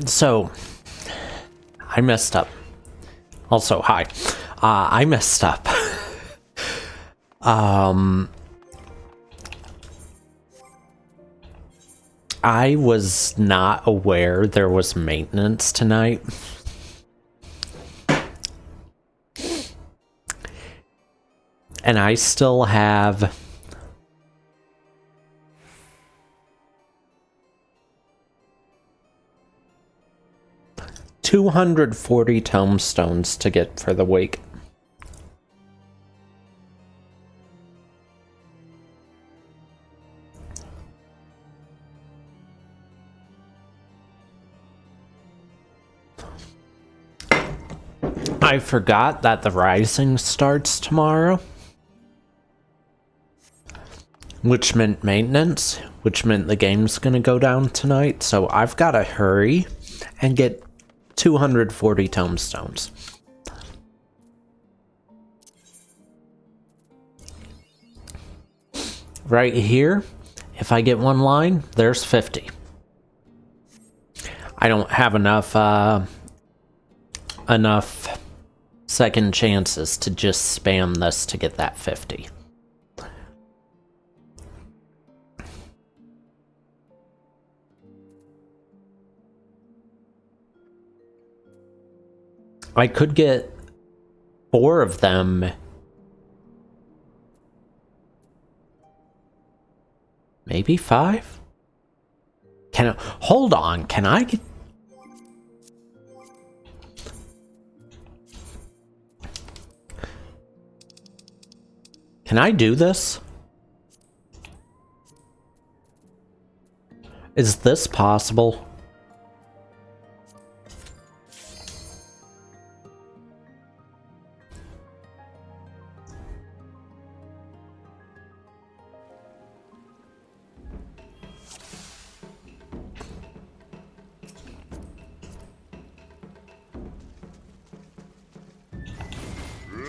So, I messed up. Also, hi. I messed up. I was not aware there was maintenance tonight. And I still have 240 tomestones to get for the week. I forgot that the Rising starts tomorrow, which meant maintenance, which meant the game's gonna go down tonight, so I've gotta hurry and get 240 tomestones. Right here, if I get one line, there's 50. I don't have enough second chances to just spam this to get that 50. I could get 4 of them. Maybe 5? Hold on, can I get... Can I do this? Is this possible?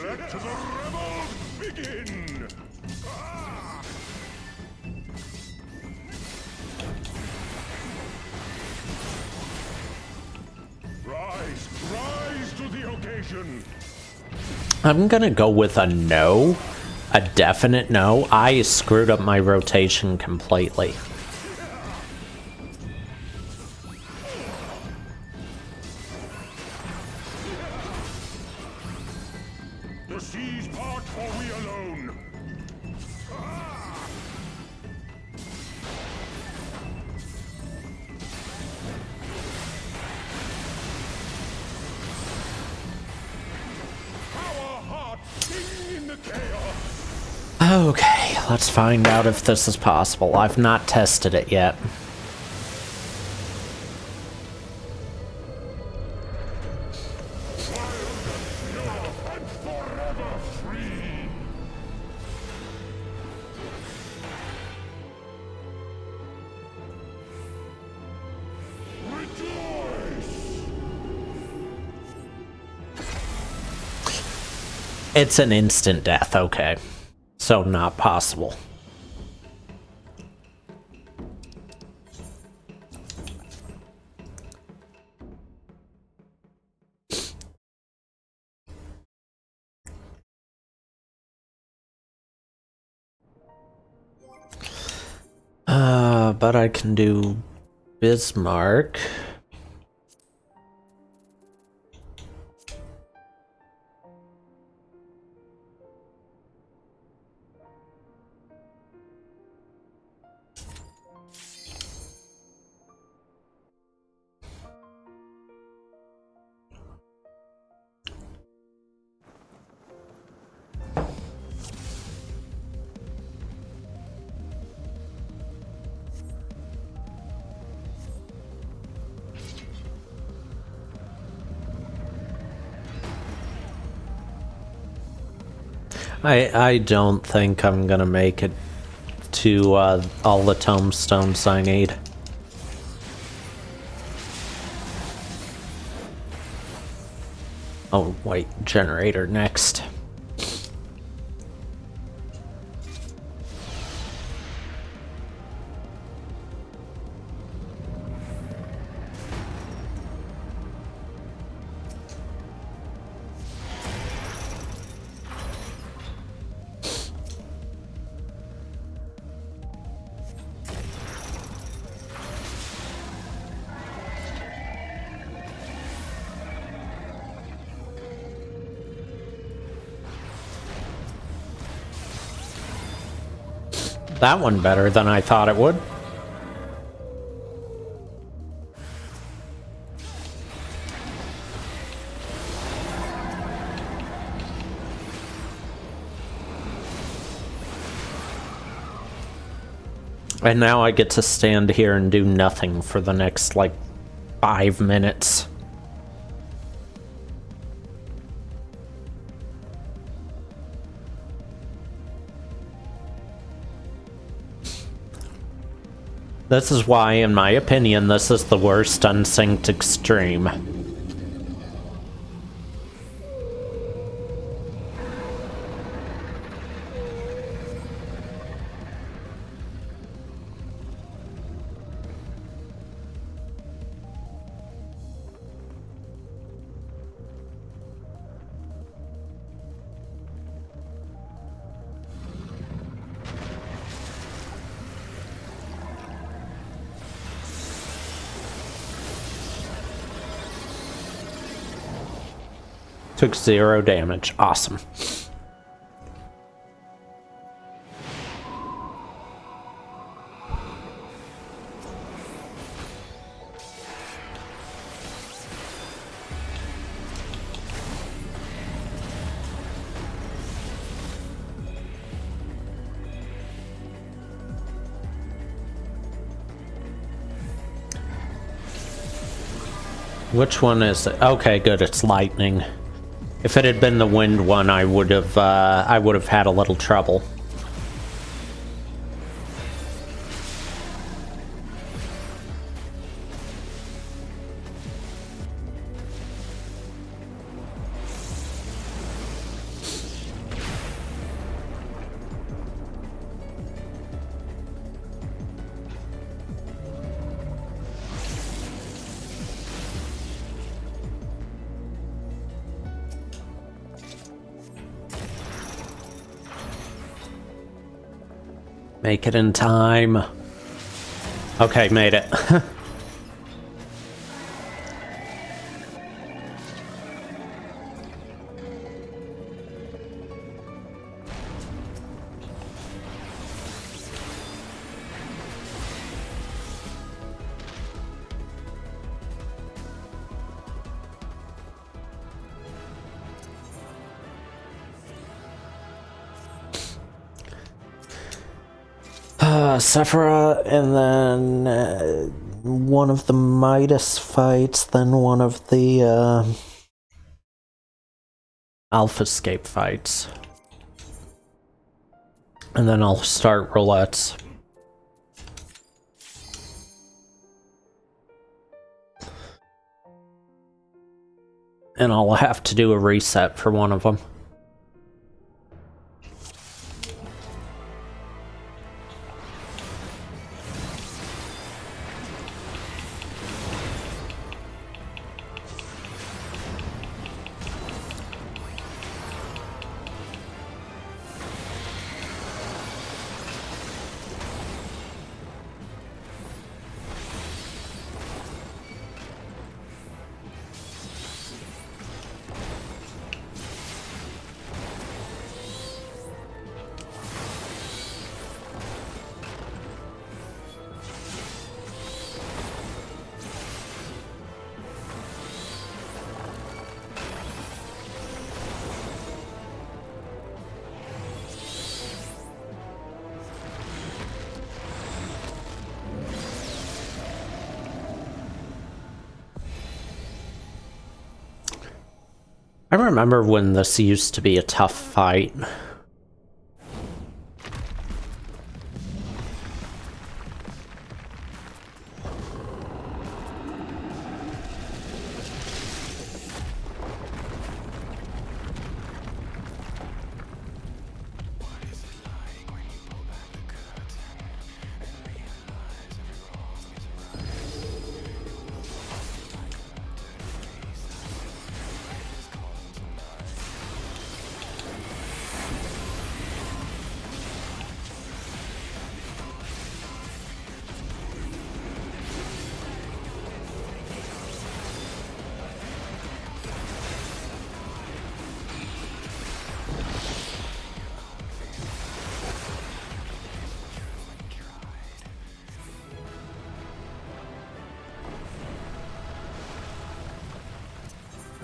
Let the rebels begin! Rise to the occasion! I'm gonna go with a no. A definite no. I screwed up my rotation completely. The seas part or we alone? Our hearts sing in the chaos! Okay, let's find out if this is possible. I've not tested it yet. And forever free! Rejoice! It's an instant death, okay. So not possible. But I can do Bismarck. I don't think I'm gonna make it to all the tomestones I need. Oh wait, generator next. That one better than I thought it would. And now I get to stand here and do nothing for the next, like, 5 minutes. This is why, in my opinion, this is the worst unsynced extreme. Took 0 damage. Awesome. Which one is it? Okay, good. It's lightning. If it had been the wind one, I would have had a little trouble. Make it in time. Okay, made it. Sephira, and then one of the Midas fights, then one of the Alphascape fights. And then I'll start roulettes. And I'll have to do a reset for one of them. I remember when this used to be a tough fight.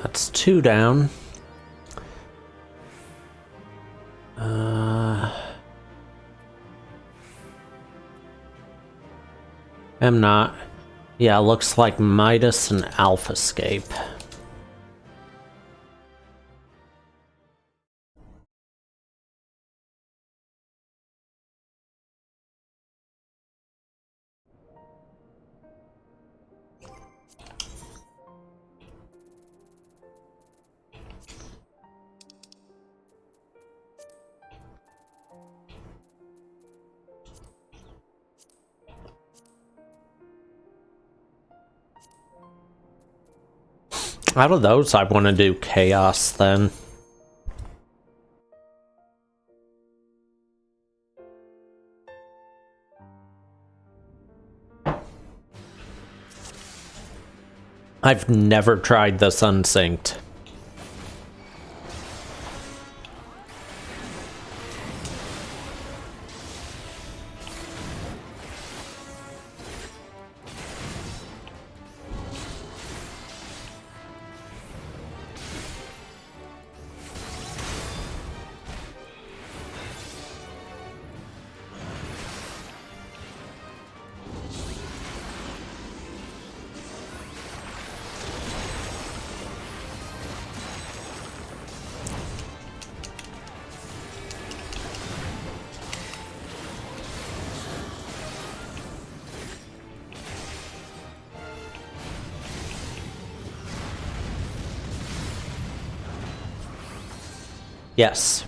That's 2 down. I'm not. Yeah, looks like Midas and Alpha escape. Out of those, I want to do Chaos then. I've never tried this unsynced. Yes.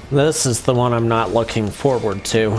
This is the one I'm not looking forward to.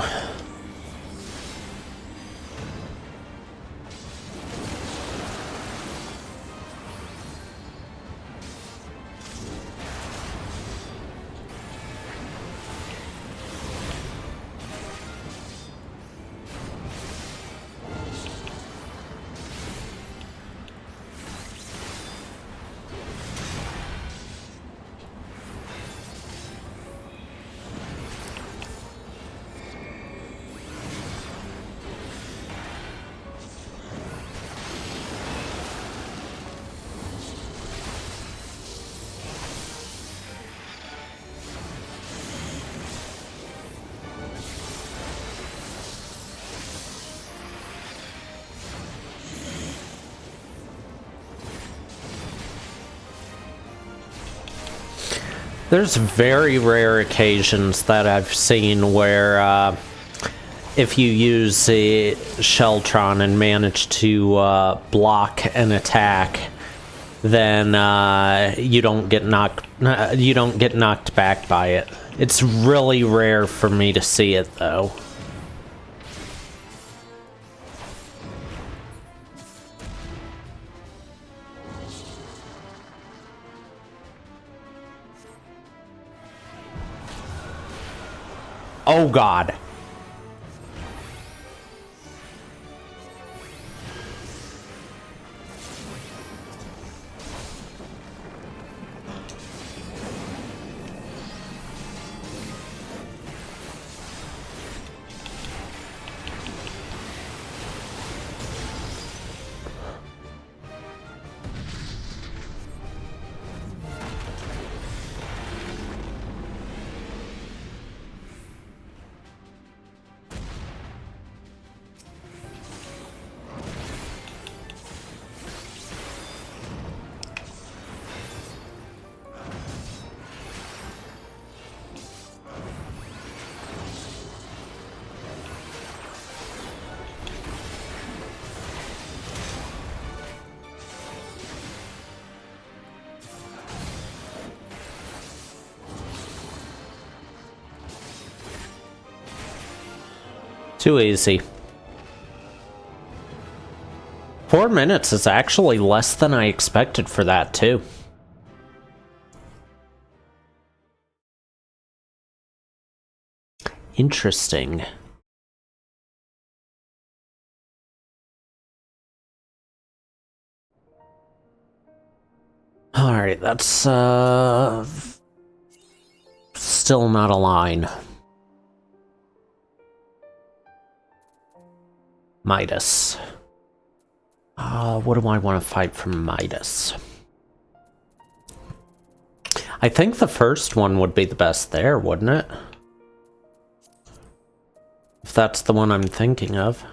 There's very rare occasions that I've seen where if you use a Sheltron and manage to block an attack, then you don't get knocked back by it. It's really rare for me to see it though. Oh God. Too easy. 4 minutes is actually less than I expected for that, too. Interesting. Alright, that's, still not a line. Midas. What do I want to fight from Midas? I think the first one would be the best there, wouldn't it? If that's the one I'm thinking of.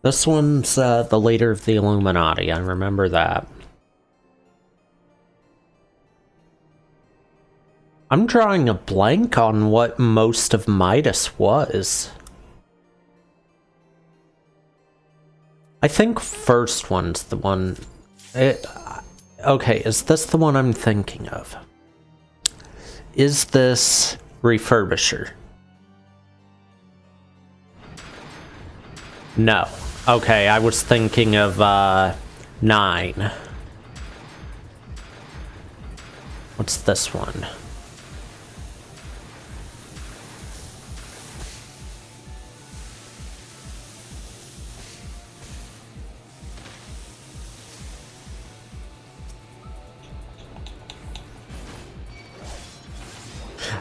This one's the leader of the Illuminati, I remember that. I'm drawing a blank on what most of Midas was. I think first one's the one... okay, is this the one I'm thinking of? Is this Refurbisher? No. Okay, I was thinking of 9. What's this one?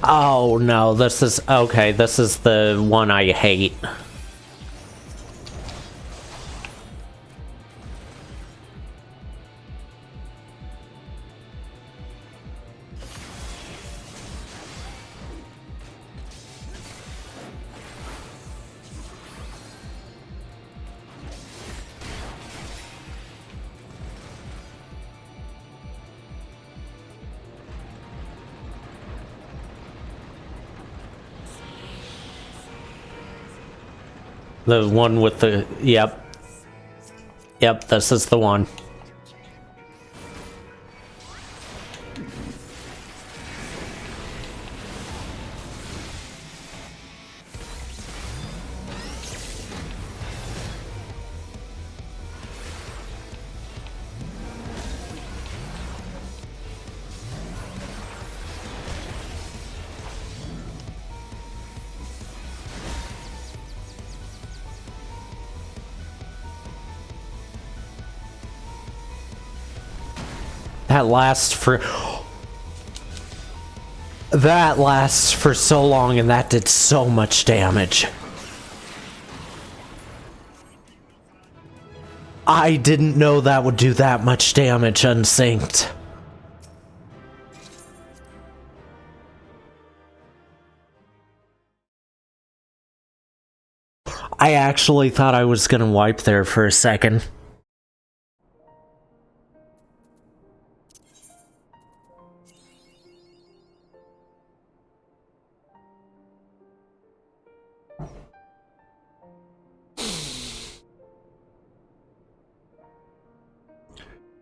Oh no, this is... okay, this is the one I hate. The one with the... yep. Yep, this is the one. That lasts for... that lasts for so long, and that did so much damage. I didn't know that would do that much damage unsynced. I actually thought I was gonna wipe there for a second.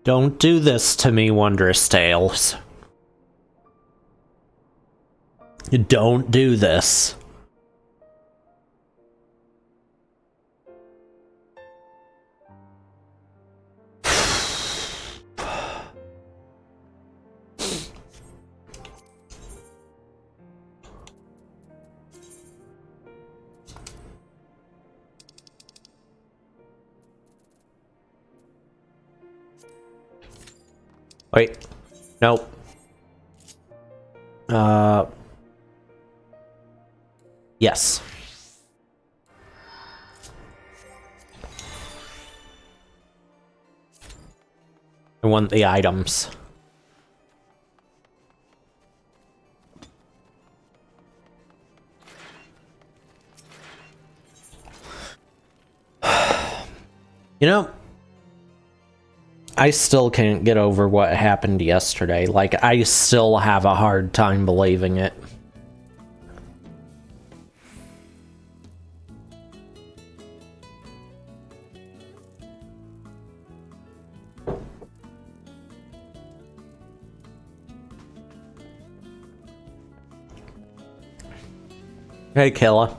Don't do this to me, Wondrous Tales. Don't do this. Wait. Nope. Yes. I want the items. You know, I still can't get over what happened yesterday. Like, I still have a hard time believing it. Hey, Killa.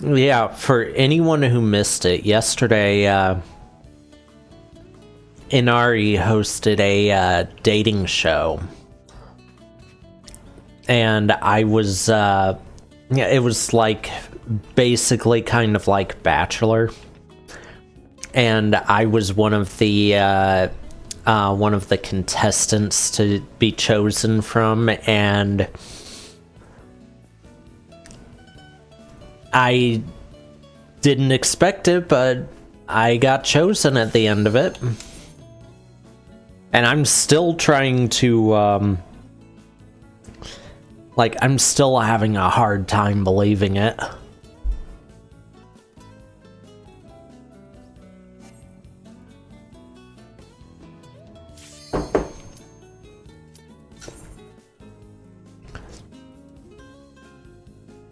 Yeah, for anyone who missed it, yesterday, Inari hosted a dating show. And I was, yeah, it was like basically kind of like Bachelor. And I was one of the contestants to be chosen from, and I didn't expect it, but I got chosen at the end of it. And I'm still trying to, like, I'm still having a hard time believing it.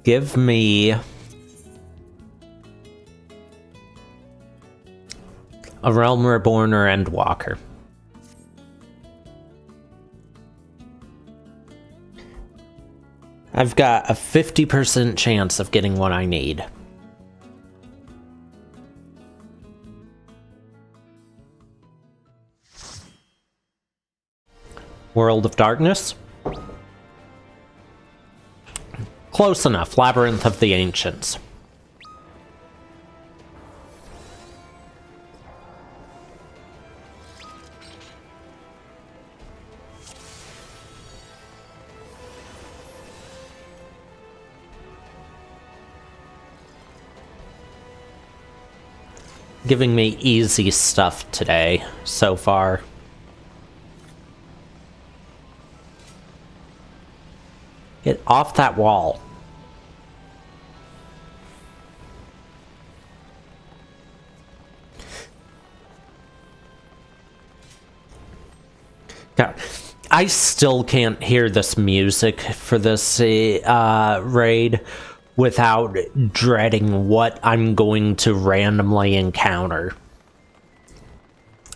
Give me a Realm Reborn or Endwalker. I've got a 50% chance of getting what I need. World of Darkness? Close enough. Labyrinth of the Ancients. Giving me easy stuff today, so far. Get off that wall. God, I still can't hear this music for this raid without dreading what I'm going to randomly encounter.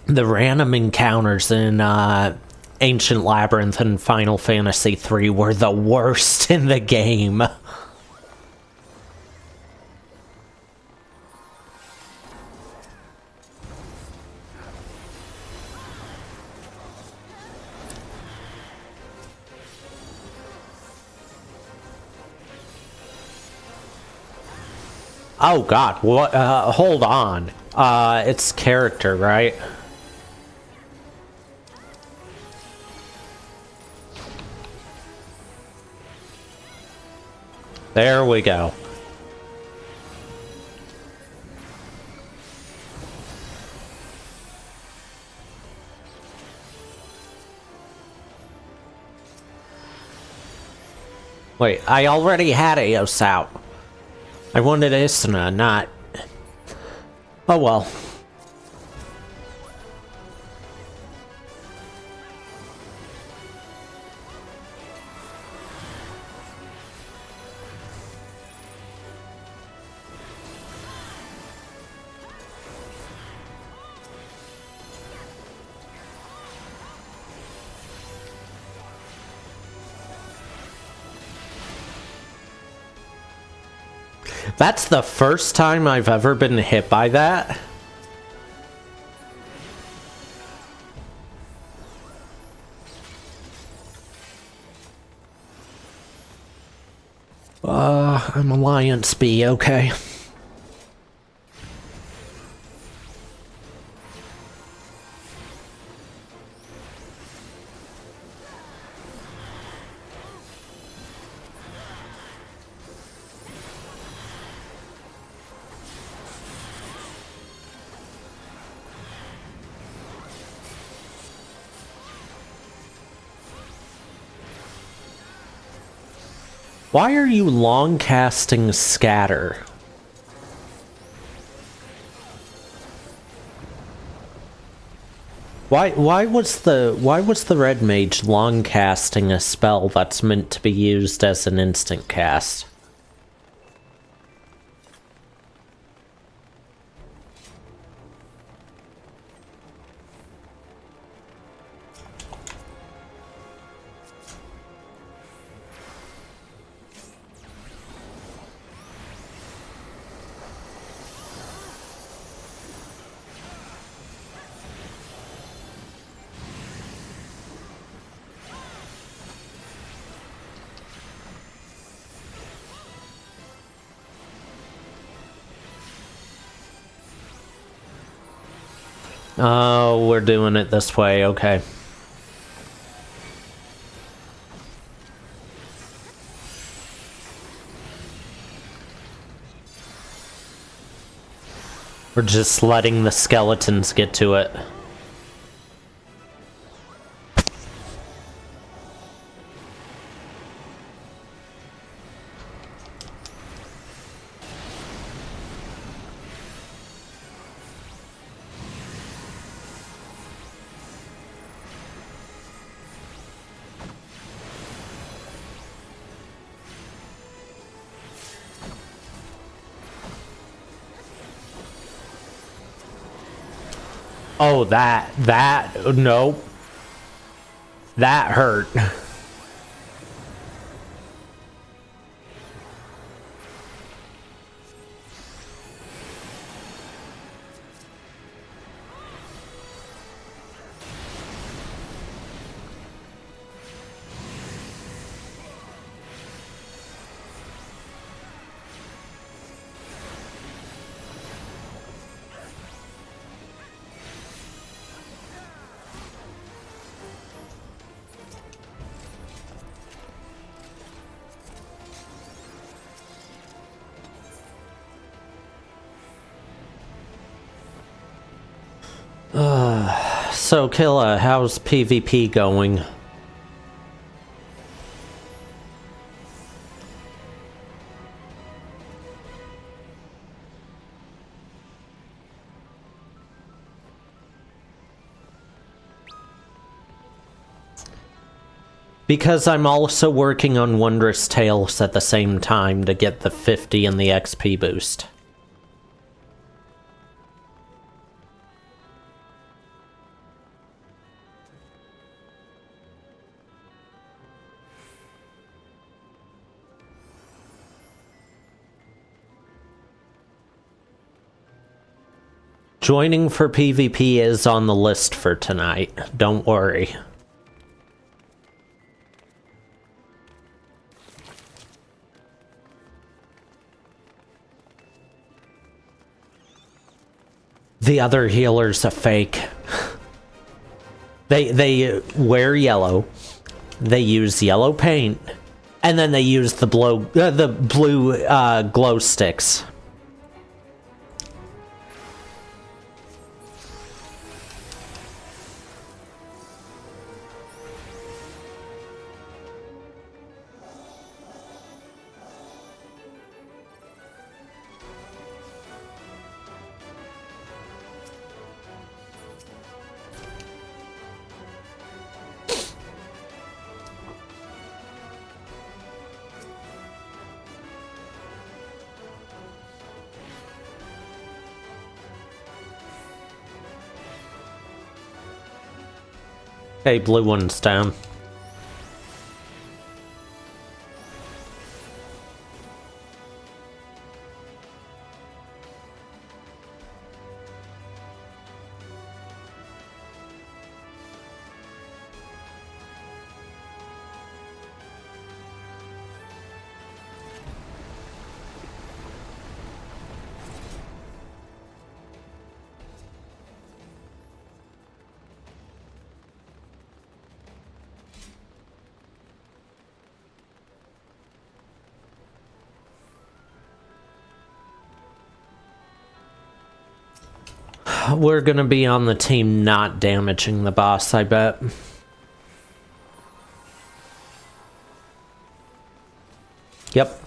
The random encounters in Ancient Labyrinth and Final Fantasy III were the worst in the game. Oh god, what? Hold on. It's character, right? There we go. Wait, I already had Eos out. I wanted Isna, not... Oh well. That's the first time I've ever been hit by that. I'm Alliance B, okay. Why are you long casting Scatter? Why was the red mage long casting a spell that's meant to be used as an instant cast? Oh, we're doing it this way, okay. We're just letting the skeletons get to it. Oh, nope. That hurt. So, Killa, how's PvP going? Because I'm also working on Wondrous Tales at the same time to get the 50 and the XP boost. Joining for PvP is on the list for tonight, don't worry. The other healer's a fake. They wear yellow, they use yellow paint, and then they use the blue glow sticks. Okay, blue one's down. We're gonna be on the team not damaging the boss, I bet. Yep.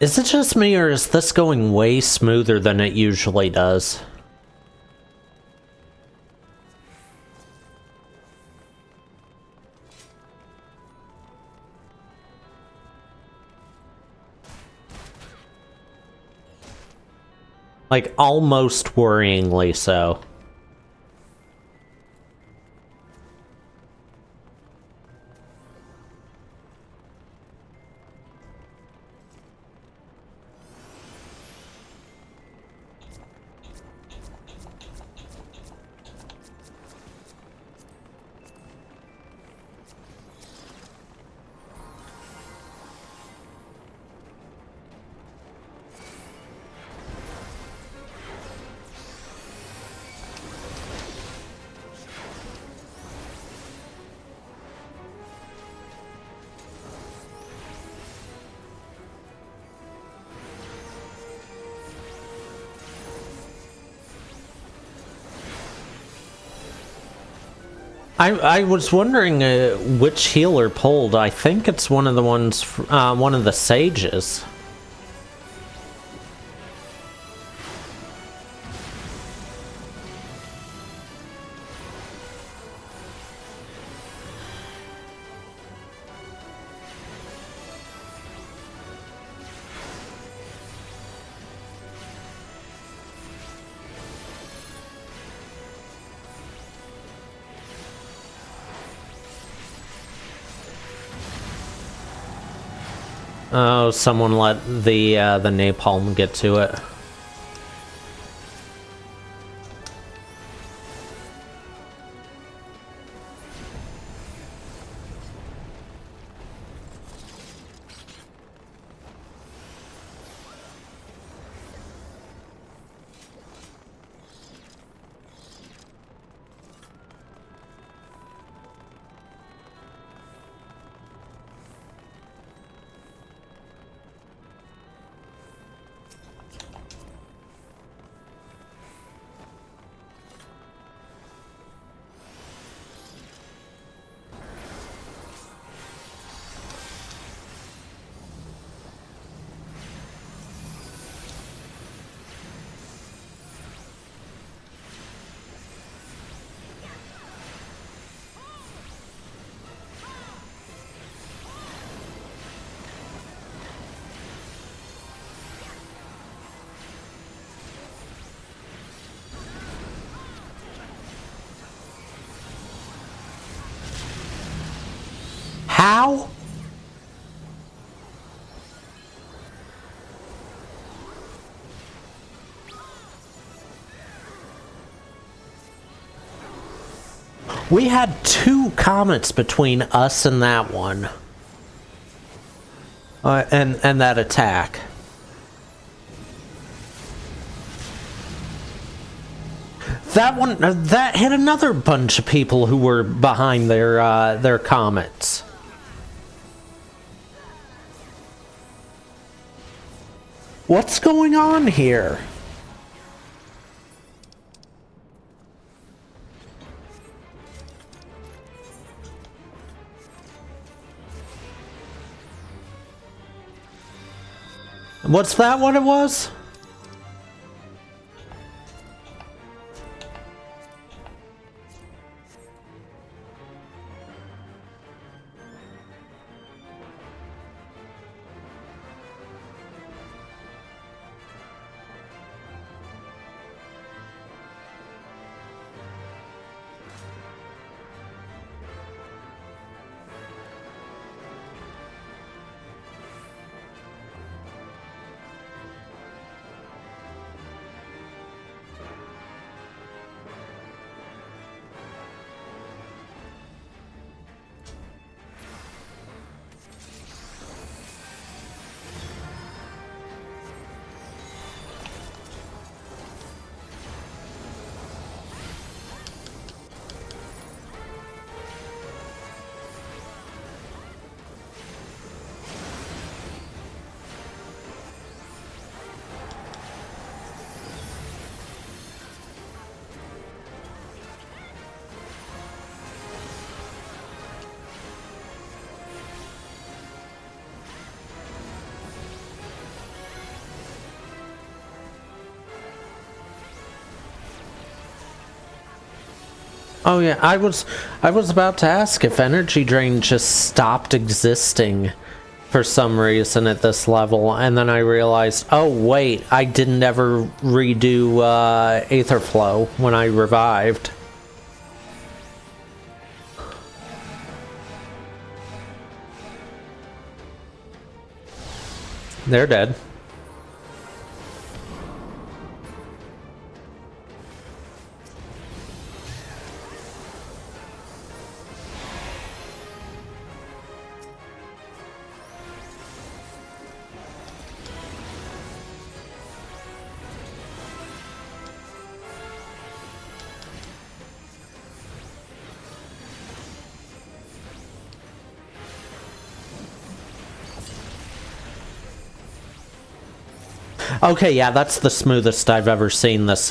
Is it just me, or is this going way smoother than it usually does? Like, almost worryingly so. I was wondering which healer pulled. I think it's one of the ones, one of the sages. Oh, someone let the napalm get to it. How? We had 2 comets between us and that one. And that attack. That one, that hit another bunch of people who were behind their comets. What's going on here? What's that what it was? Oh yeah, I was about to ask if energy drain just stopped existing for some reason at this level, and then I realized, oh wait, I didn't ever redo Aether Flow when I revived. They're dead. Okay, yeah, that's the smoothest I've ever seen this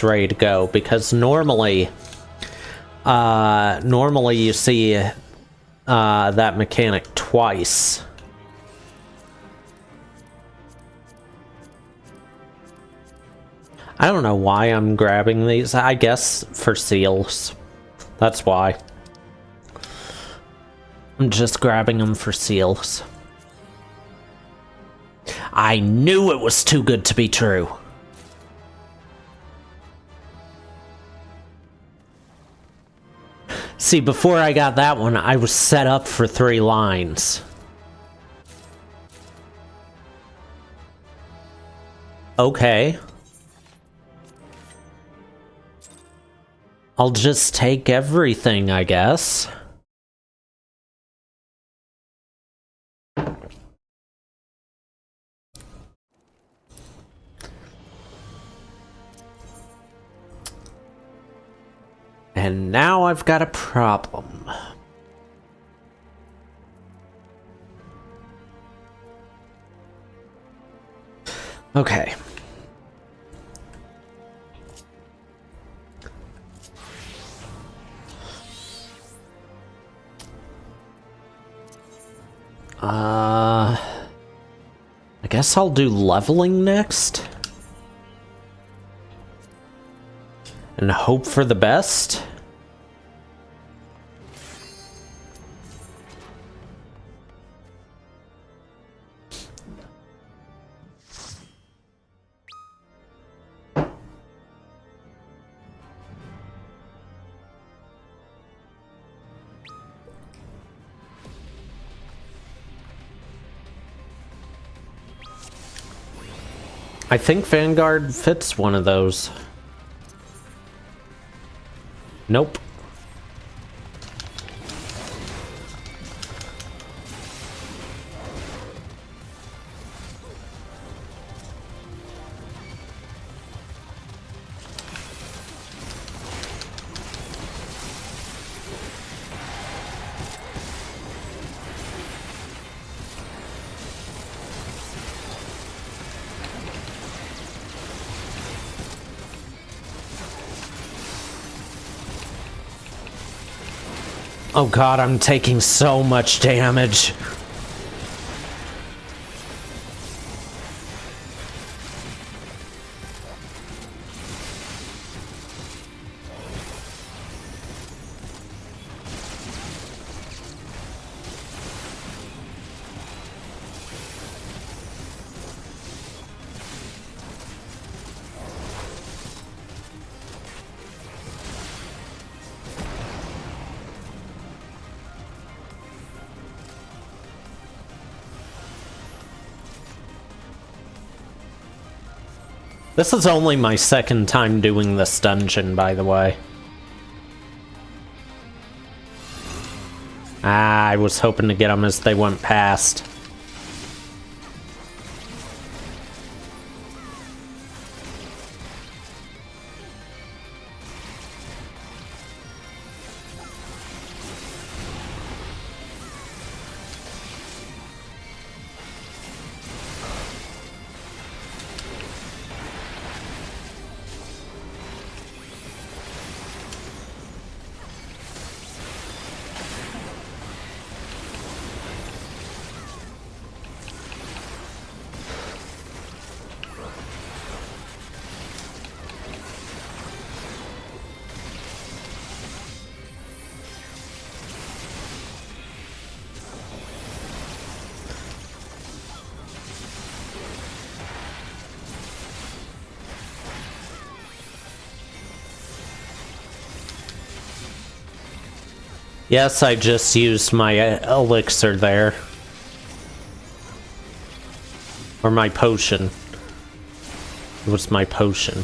raid go, because normally you see that mechanic twice. I don't know why I'm grabbing these. I guess for seals. That's why. I'm just grabbing them for seals. I knew it was too good to be true. See, before I got that one, I was set up for 3 lines. Okay. I'll just take everything, I guess. And now I've got a problem. Okay. I guess I'll do leveling next. And hope for the best. I think Vanguard fits one of those. Nope. Oh god, I'm taking so much damage. This is only my second time doing this dungeon, by the way. I was hoping to get them as they went past. Yes, I just used my elixir there. Or my potion. It was my potion.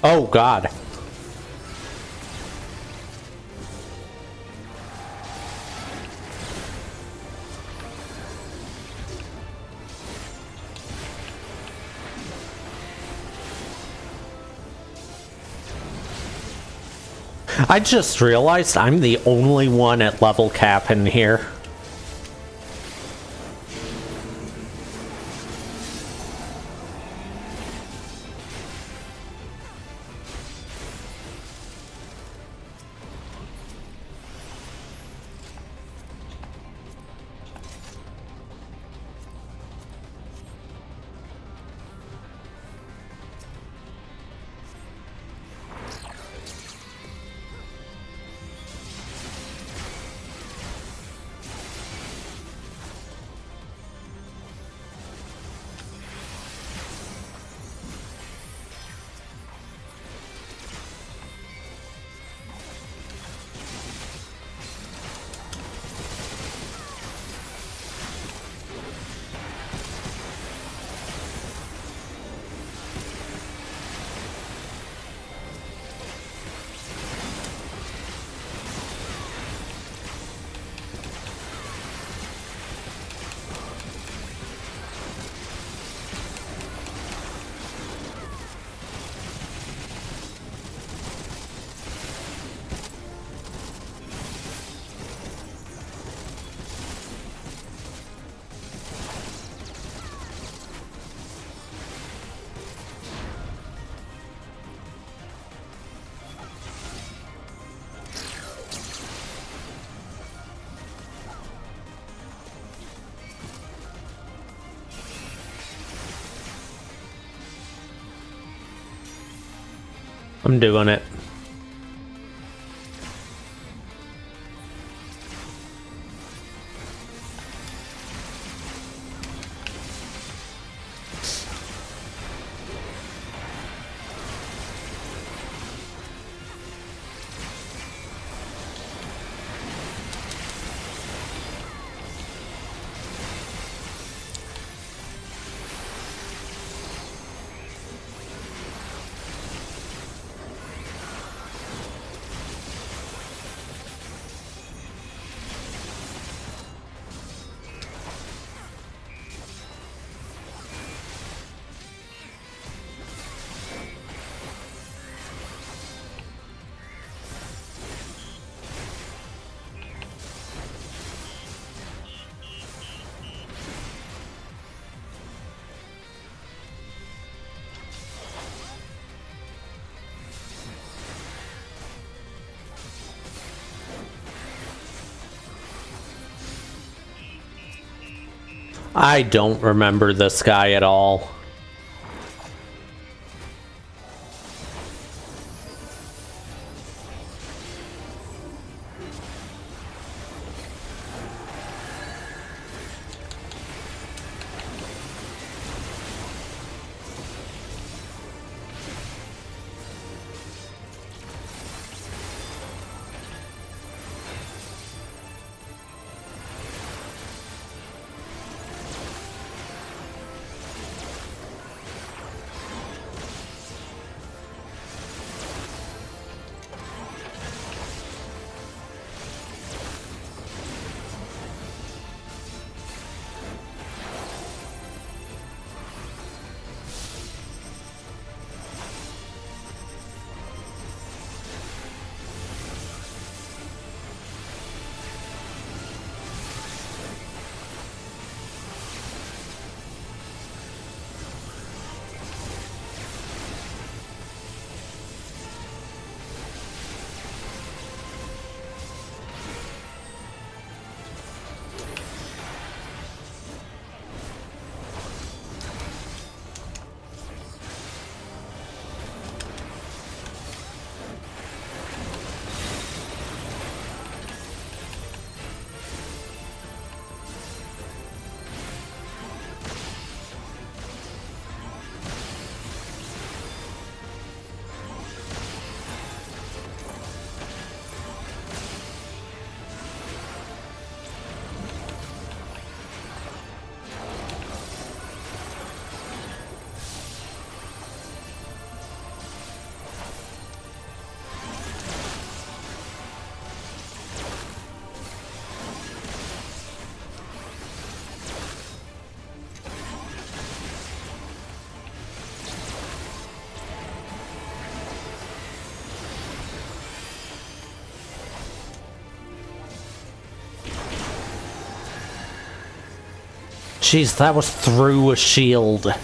Oh god. I just realized I'm the only one at level cap in here. I'm doing it. I don't remember this guy at all. Jeez, that was through a shield.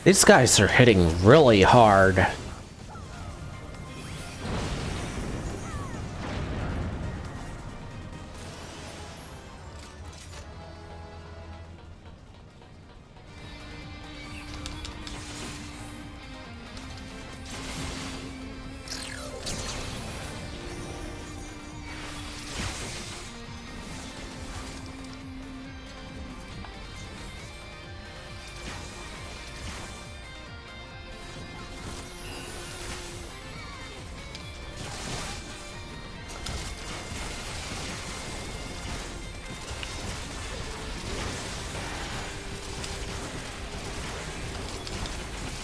These guys are hitting really hard.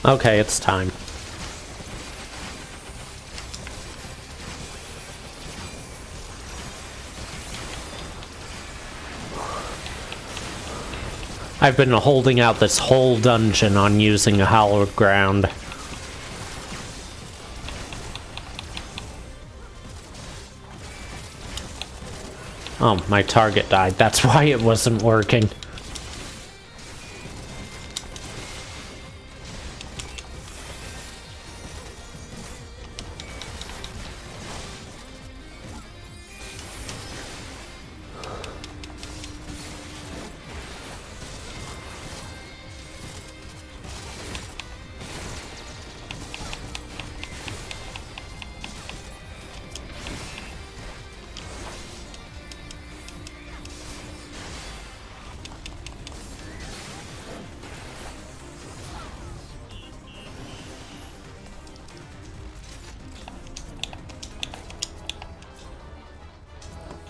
Okay, it's time. I've been holding out this whole dungeon on using a hallowed ground. Oh, my target died. That's why it wasn't working.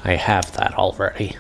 I have that already.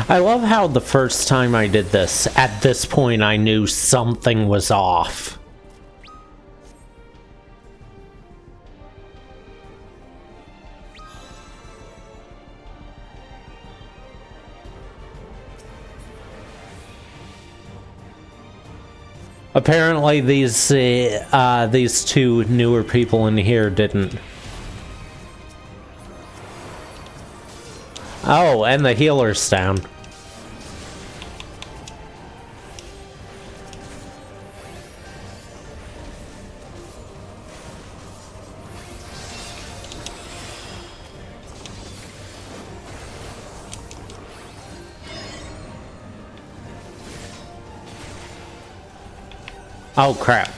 I love how the first time I did this, at this point I knew something was off. Apparently these two newer people in here didn't. Oh, and the healer's down. Oh, crap.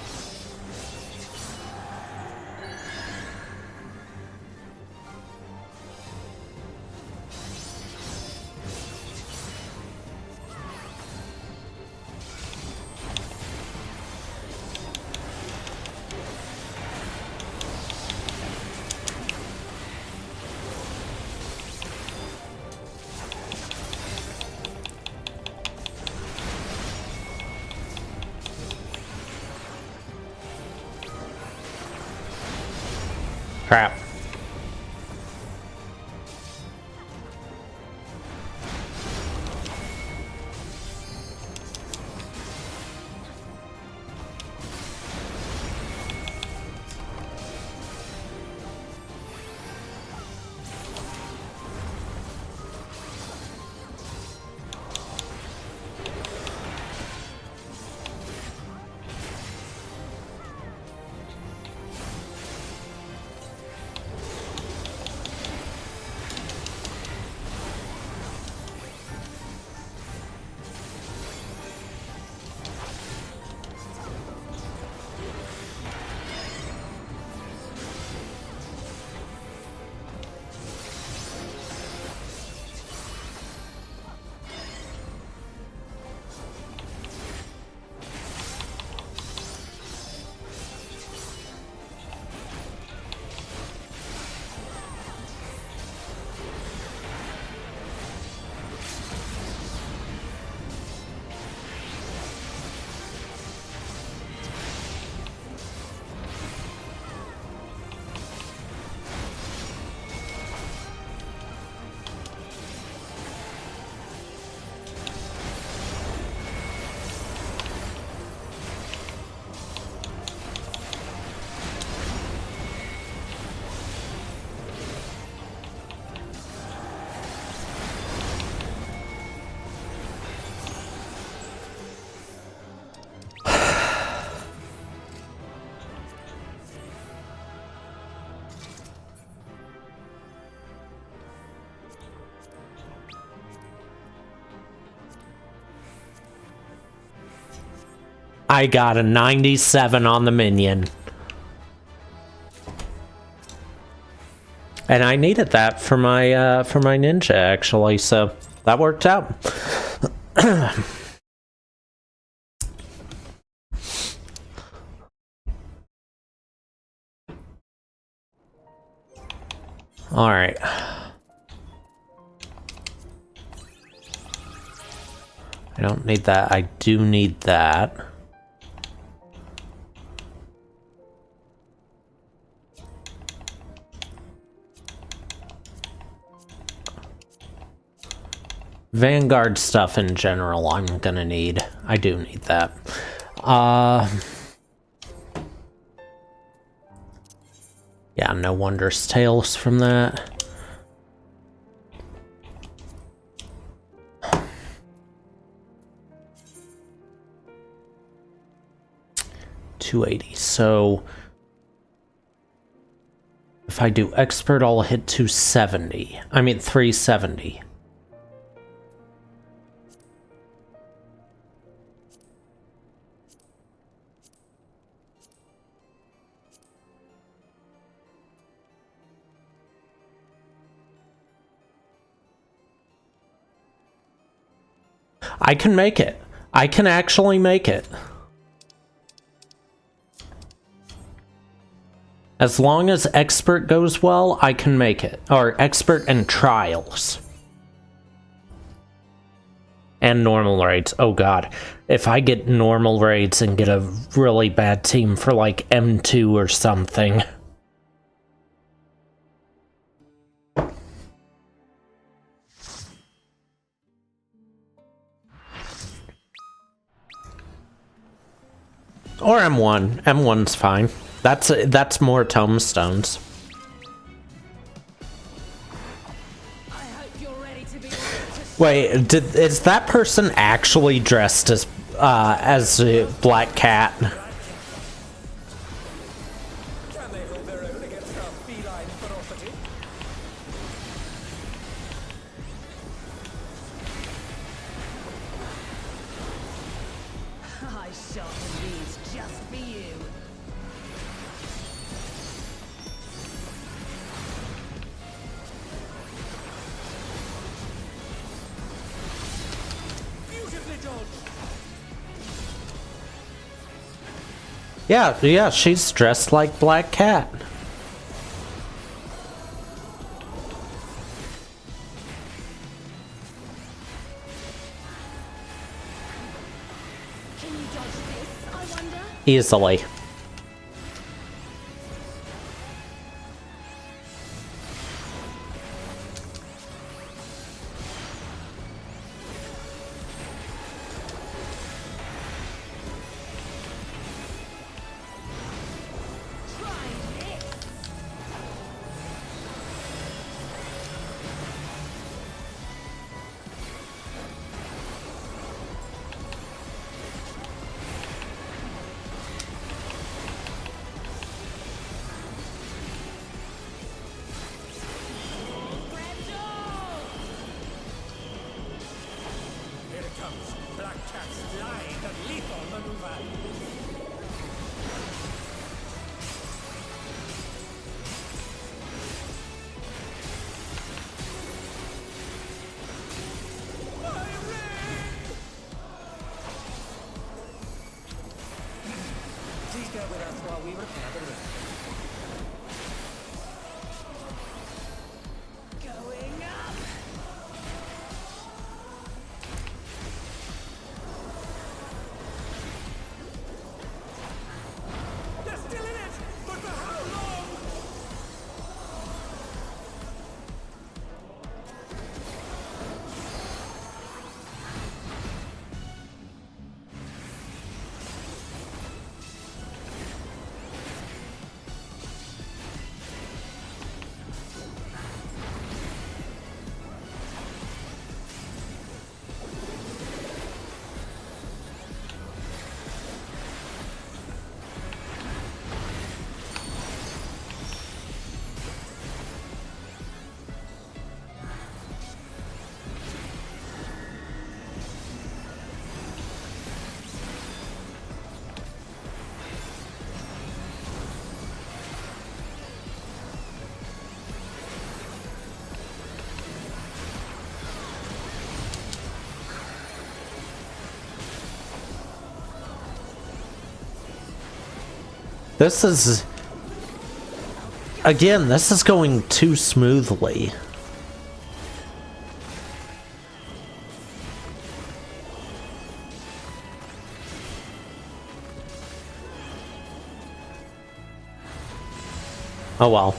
Crap. I got a 97 on the minion. And I needed that for my ninja, actually, so that worked out. All right. I don't need that. I do need that. Vanguard stuff in general, I'm gonna need. I do need that. Yeah, no Wondrous Tales from that. $280. So if I do expert, I'll hit 270. I mean 370. I can make it. I can actually make it. As long as expert goes well, I can make it. Or expert and trials. And normal raids. Oh god. If I get normal raids and get a really bad team for like M2 or something. Or M1. M1's fine. That's more tomestones. Wait, is that person actually dressed as a black cat? Can they hold their own against our feline ferocity? I sharpened these just for you. Beautifully dodged. Yeah, she's dressed like Black Cat. Can you dodge this, I wonder? Easily. Try this. Here it comes. Black Cat's lithe and lethal maneuver. Please bear with us while we repair the room. Going up. This is... Again, this is going too smoothly. Oh well.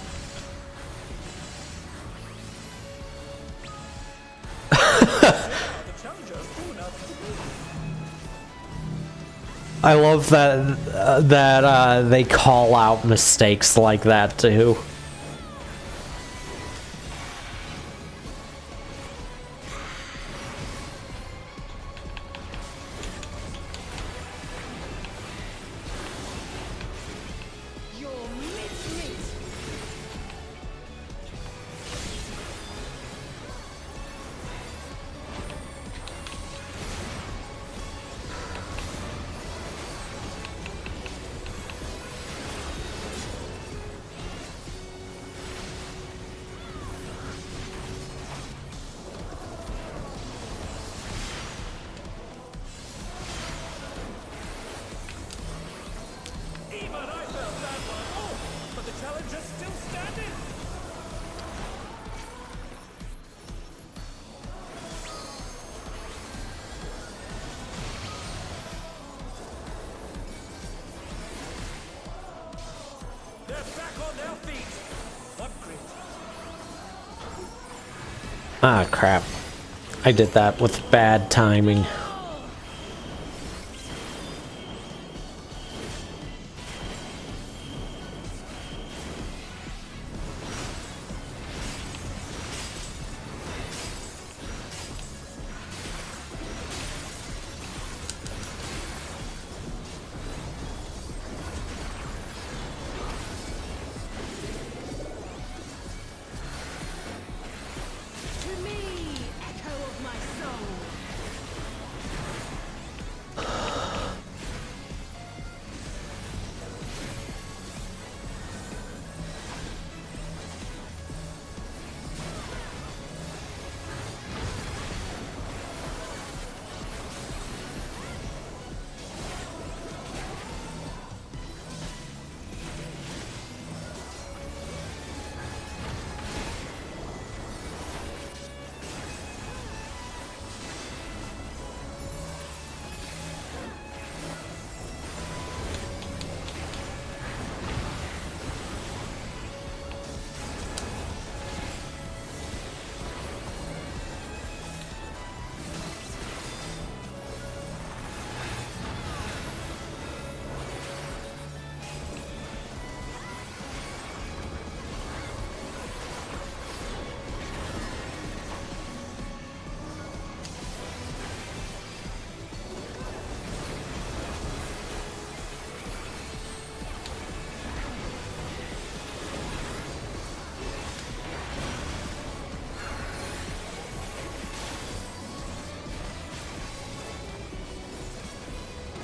I love that they call out mistakes like that too. You're mint. Even I felt that one. Oh, but the challenger's still standing. They're back on their feet. What grit? Ah, crap. I did that with bad timing. To me, echo of my soul.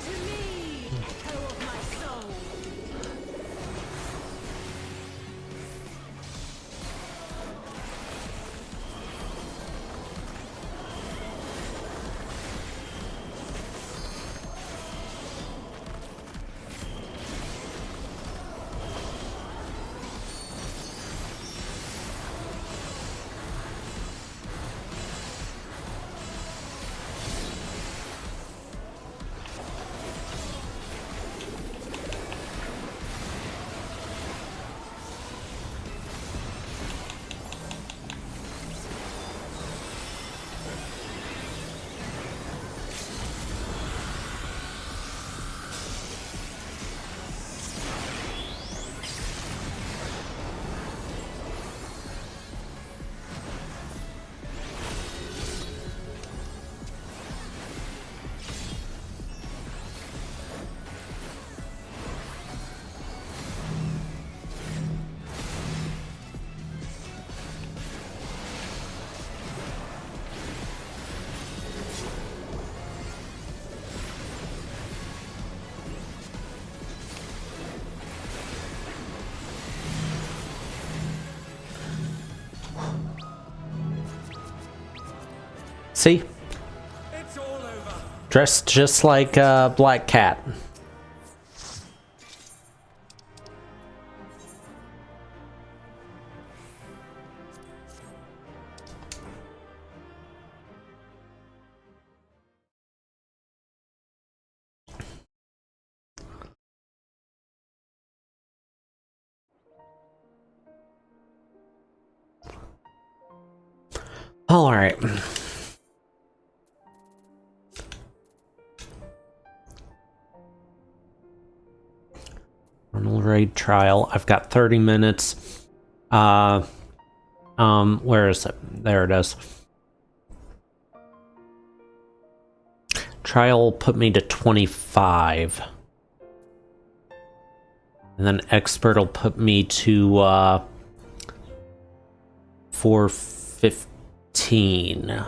To me, echo of my soul. See? It's all over. Dressed just like a black cat. All right. Raid trial. I've got 30 minutes. Where is it? There it is. Trial put me to 25. And then expert will put me to 415.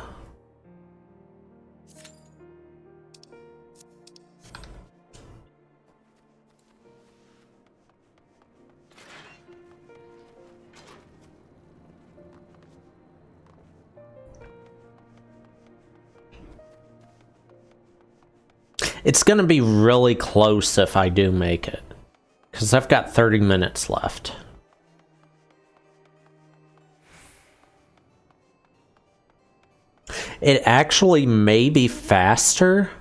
It's gonna be really close if I do make it, because I've got 30 minutes left. It actually may be faster.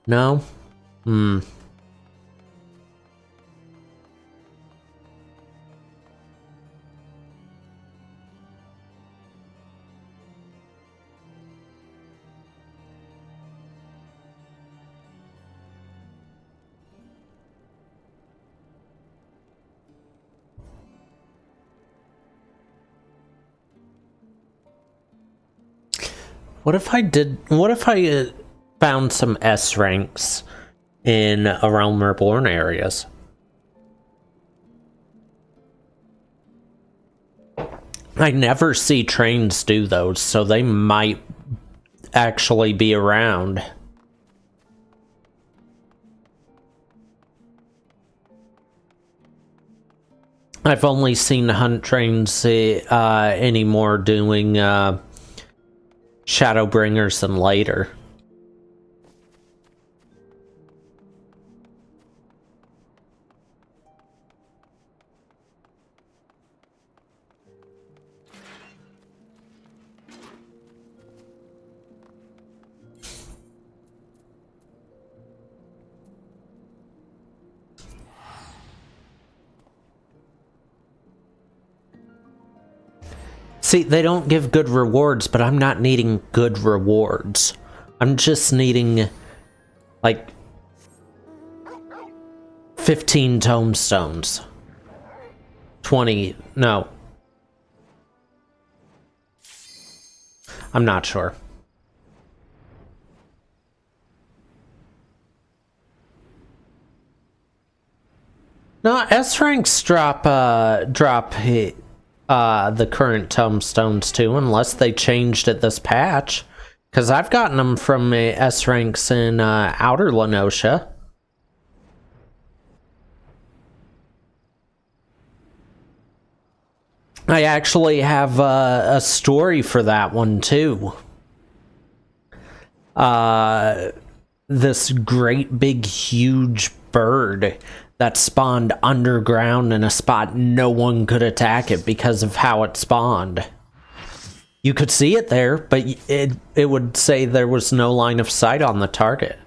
No? What if I found some S ranks in Realm Reborn areas? I never see trains do those, so they might actually be around. I've only seen hunt trains anymore doing Shadowbringers and later. See, they don't give good rewards, but I'm not needing good rewards. I'm just needing, like, 15 tomestones. 20, no. I'm not sure. No, S ranks drop the current tomestones too, unless they changed it this patch. Because I've gotten them from S ranks in Outer Lenosha. I actually have a story for that one too. This great big huge bird that spawned underground in a spot no one could attack it because of how it spawned. You could see it there, but it would say there was no line of sight on the target.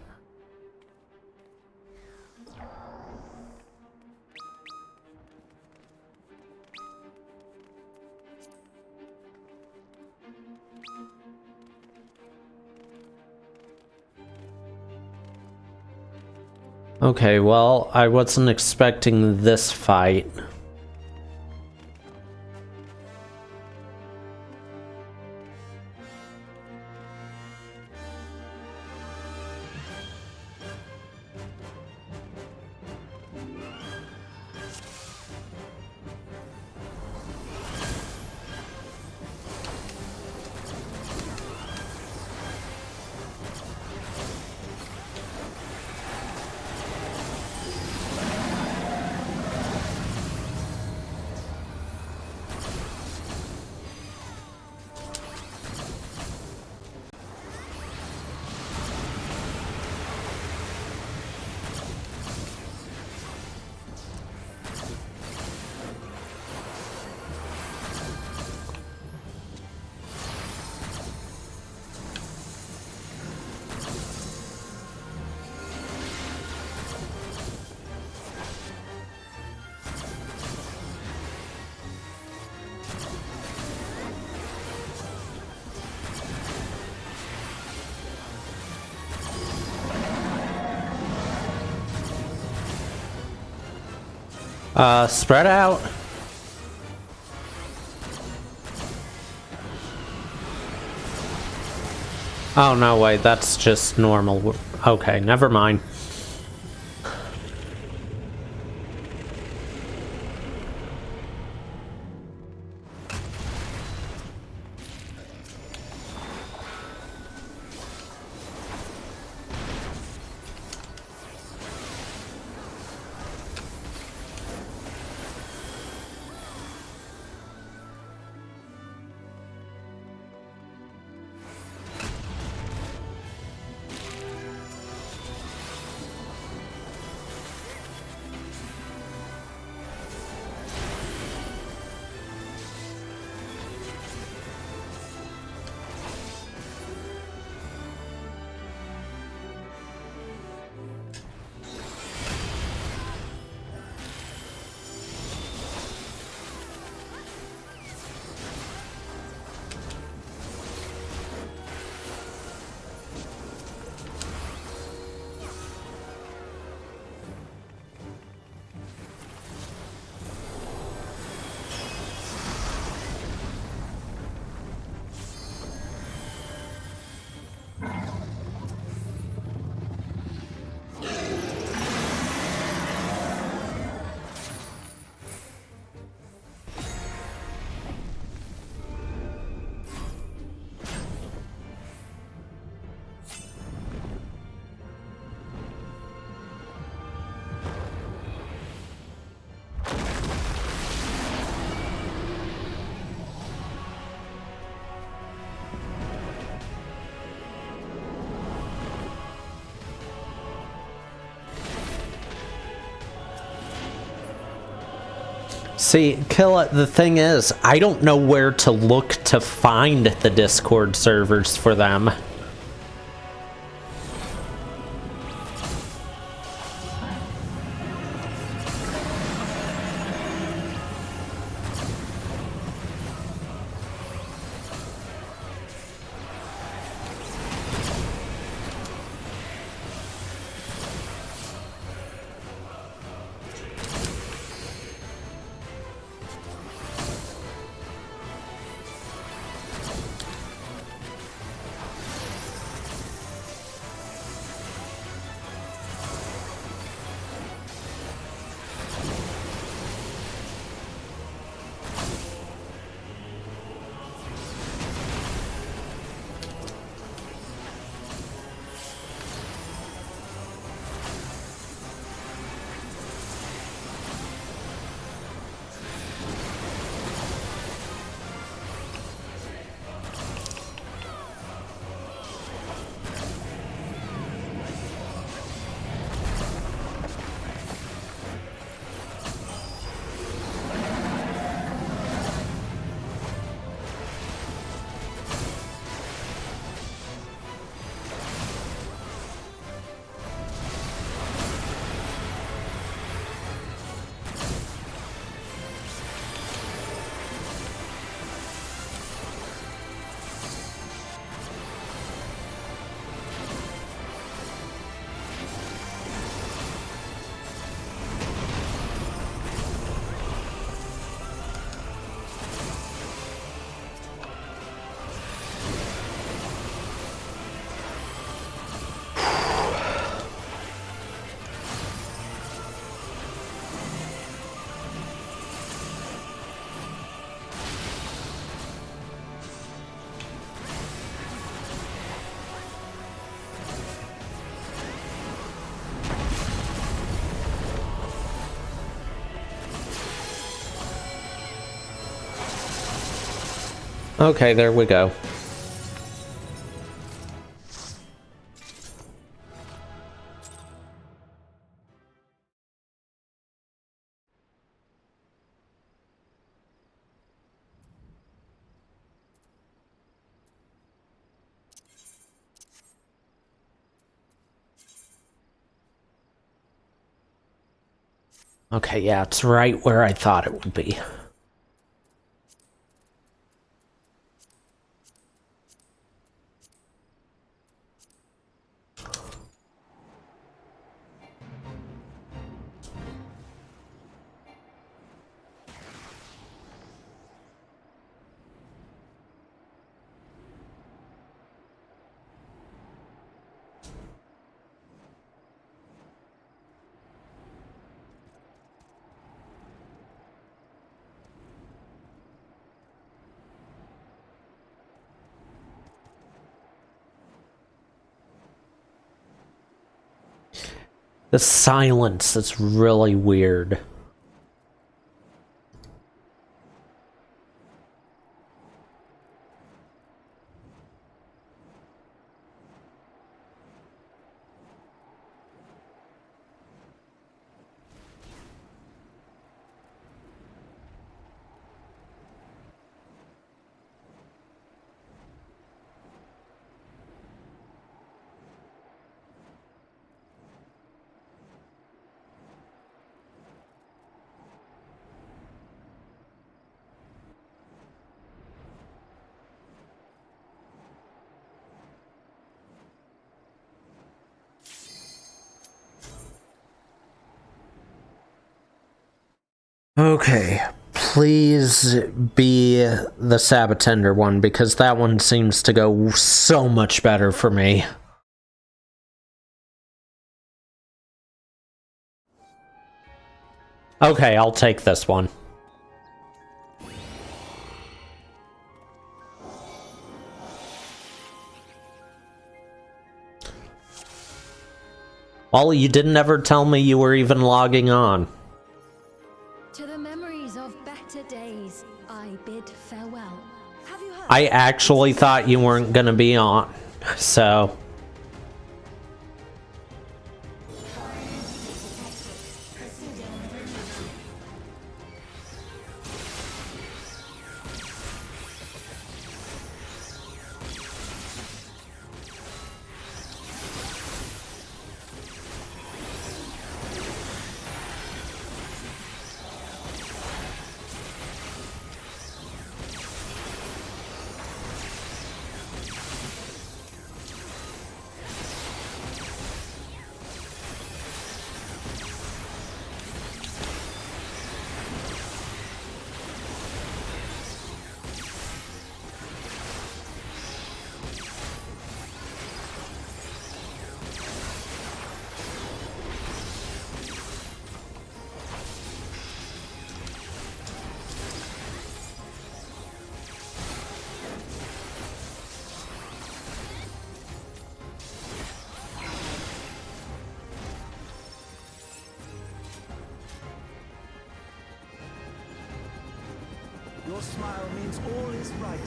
Okay, well, I wasn't expecting this fight. Spread out. Oh, no, wait, that's just normal. Okay, never mind. See, Kill It, the thing is, I don't know where to look to find the Discord servers for them. Okay, there we go. Okay, yeah, it's right where I thought it would be. The silence is really weird. Okay, please be the Sabbatender one, because that one seems to go so much better for me. Okay, I'll take this one. Well, you didn't ever tell me you were even logging on. To the memories of better days, I bid farewell. Have you heard? I actually thought you weren't gonna be on, so... Your smile means all is right.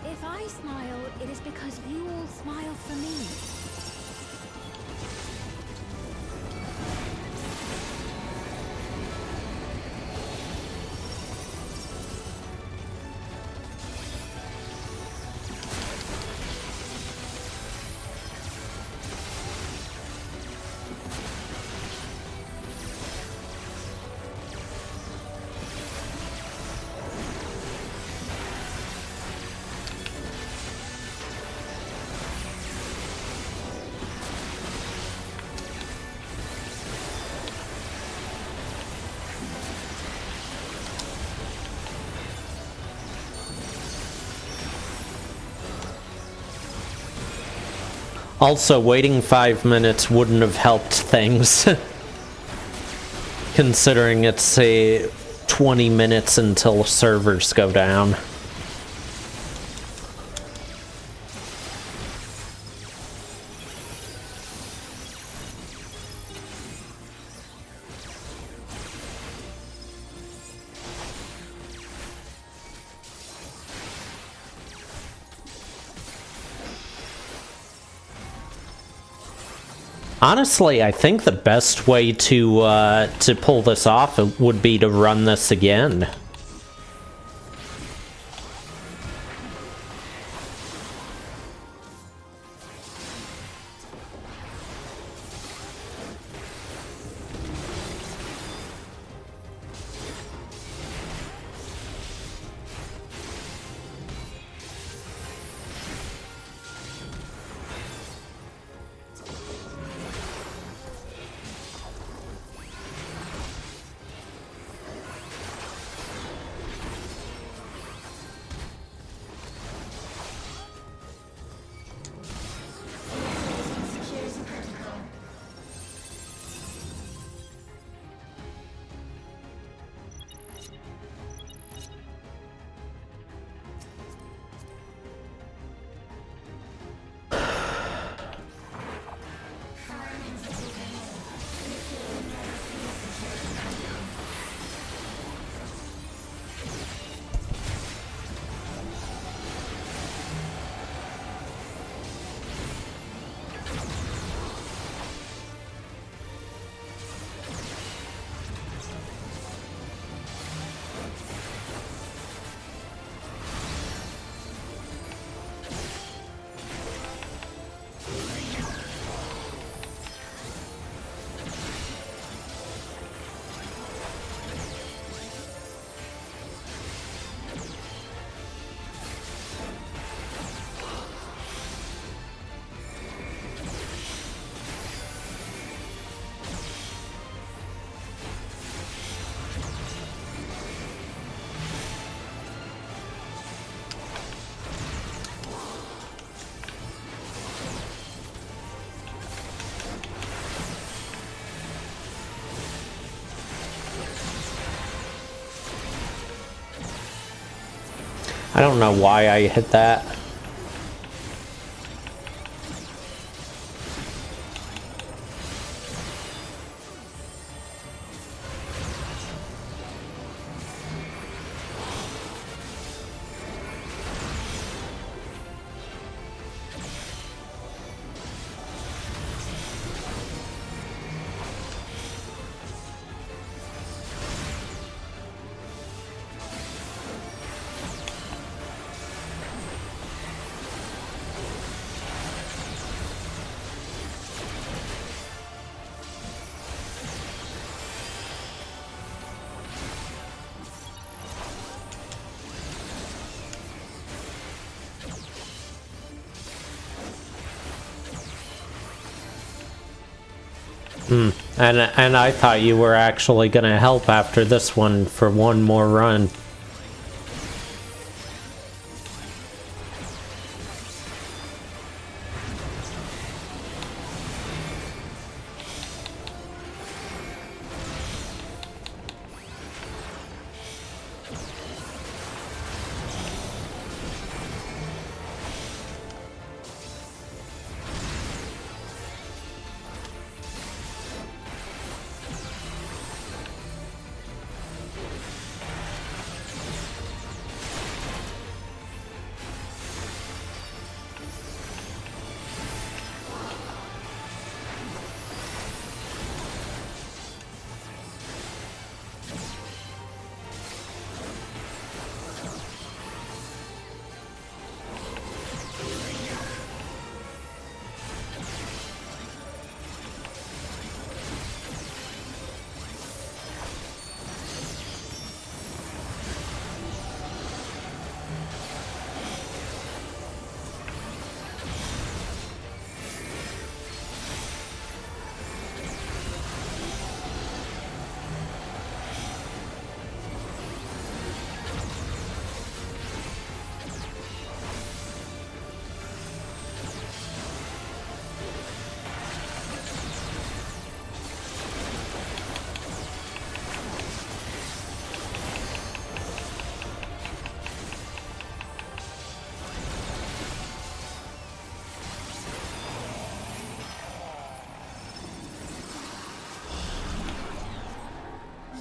If I smile, it is because you all smile for me. Also, waiting 5 minutes wouldn't have helped things. Considering it's, 20 minutes until servers go down. Honestly, I think the best way to pull this off would be to run this again. I don't know why I hit that. And I thought you were actually gonna help after this one for one more run.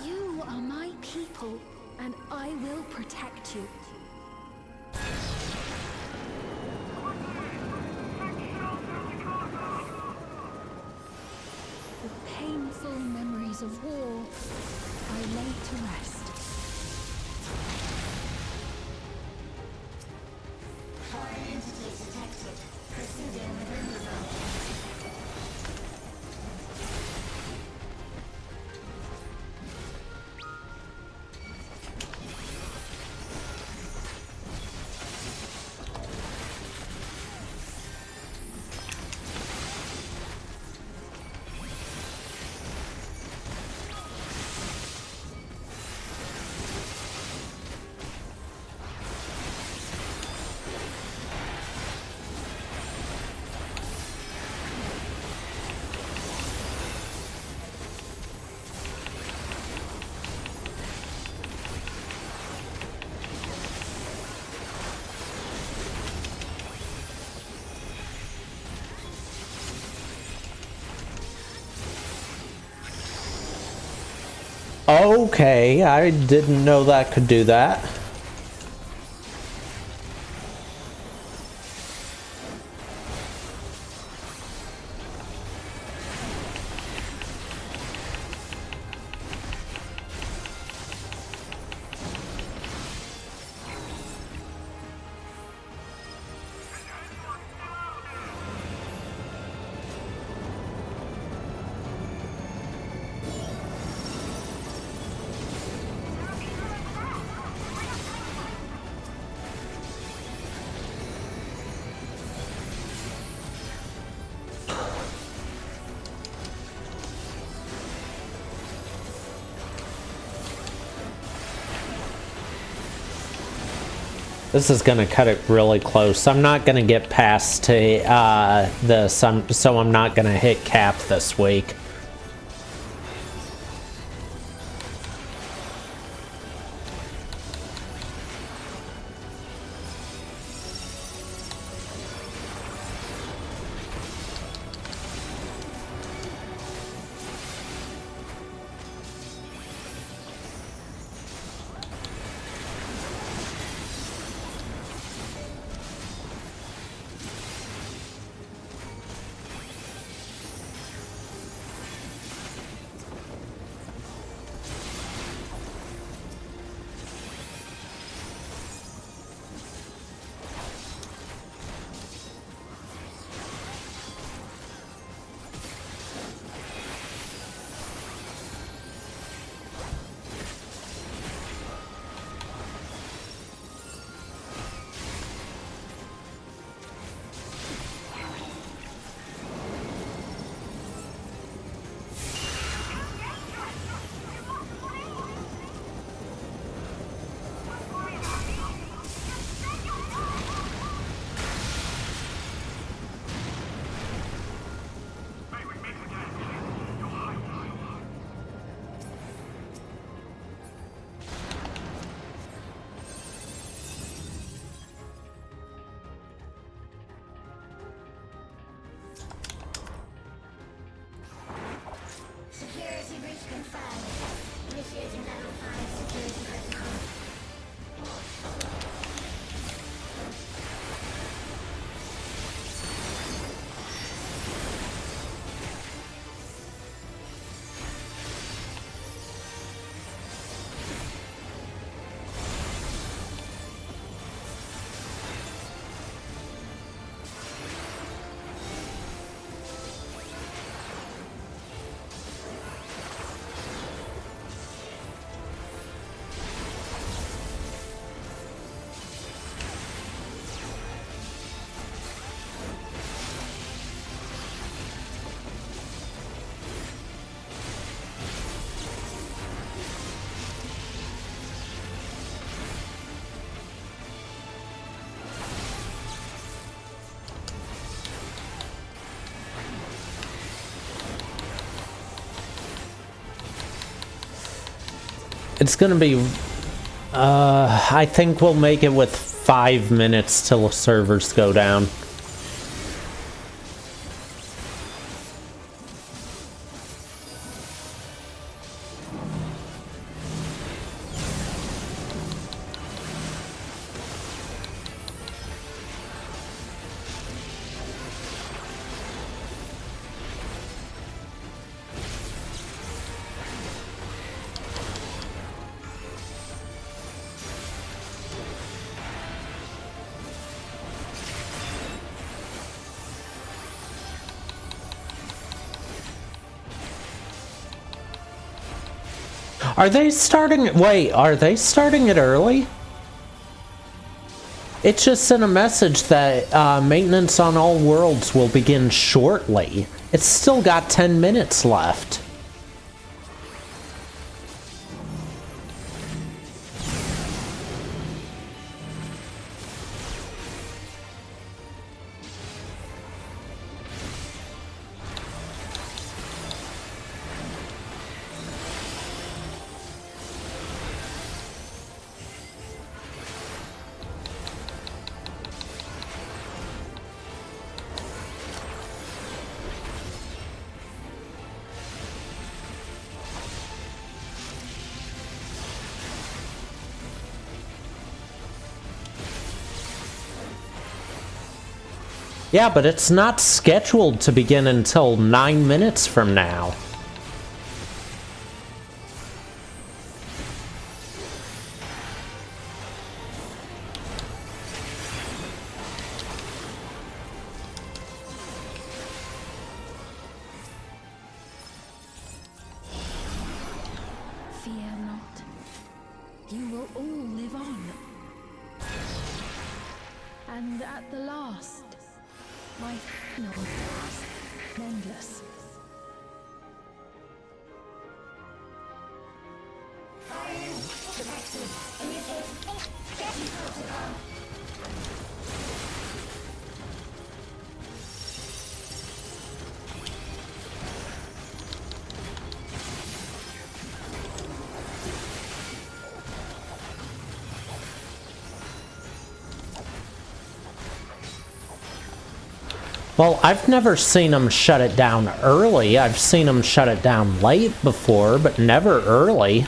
You are my people, and I will protect you. The painful memories of war I lay to rest. Okay, I didn't know that could do that. This is gonna cut it really close. I'm not gonna get past this, so I'm not gonna hit cap this week. It's gonna be, I think we'll make it with 5 minutes till the servers go down. Are they starting? Wait, are they starting it early? It just sent a message that maintenance on all worlds will begin shortly. It's still got 10 minutes left. Yeah, but it's not scheduled to begin until 9 minutes from now. Fear not. You will all live on. And at the last, my final task, endless. Well, I've never seen them shut it down early. I've seen them shut it down late before, but never early.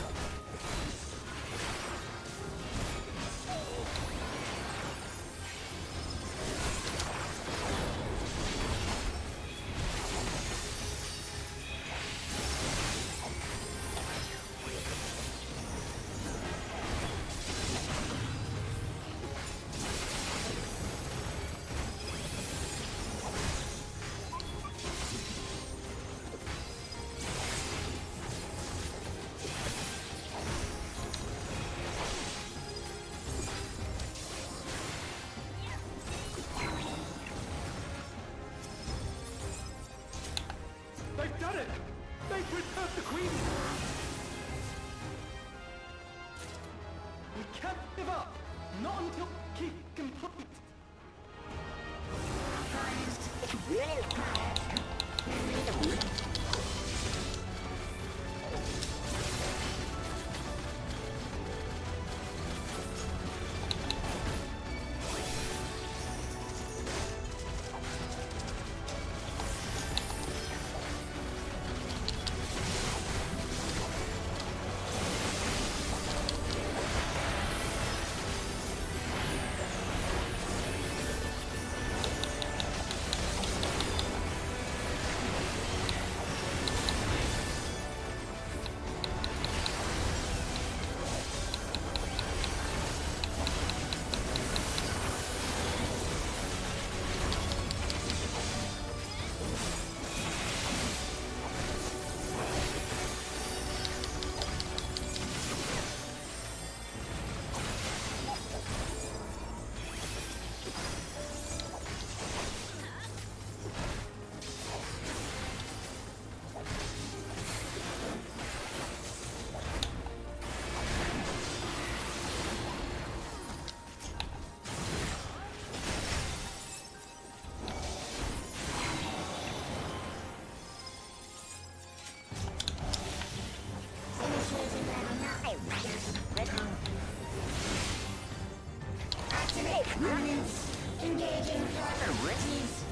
Activate components. Engaging priorities.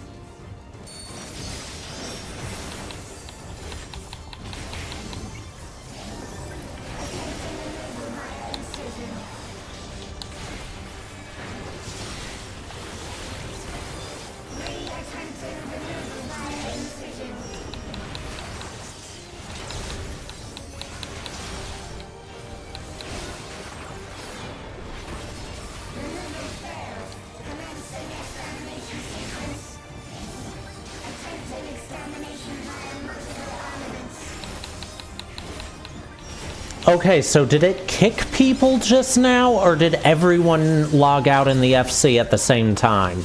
Okay, so did it kick people just now, or did everyone log out in the FC at the same time?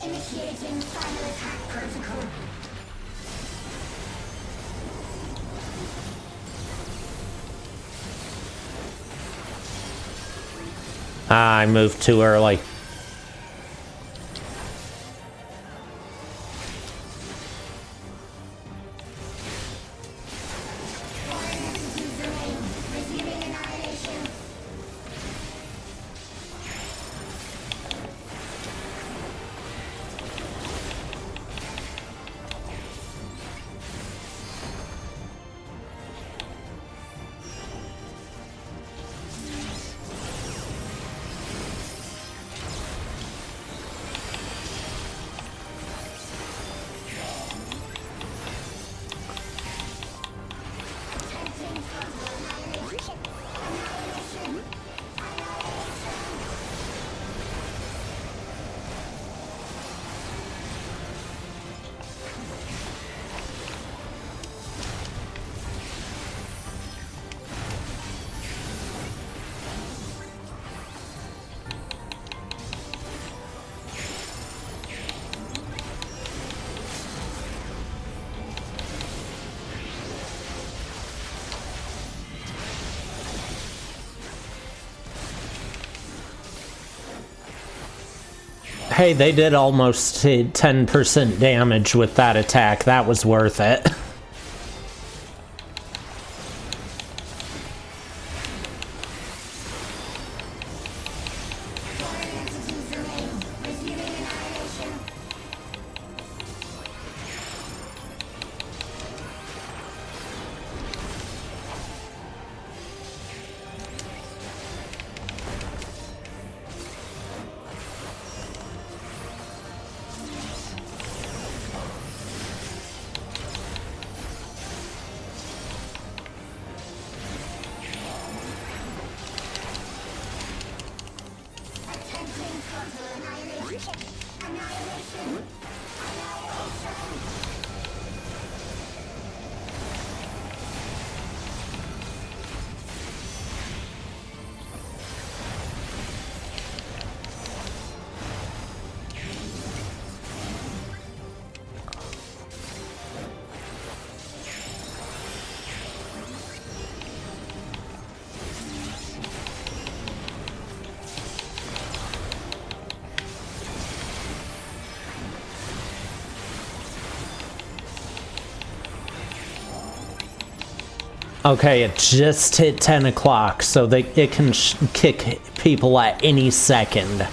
Initiating final attack protocol. I moved too early. Hey, they did almost 10% damage with that attack. That was worth it. Okay, it just hit 10 o'clock, so it can kick people at any second.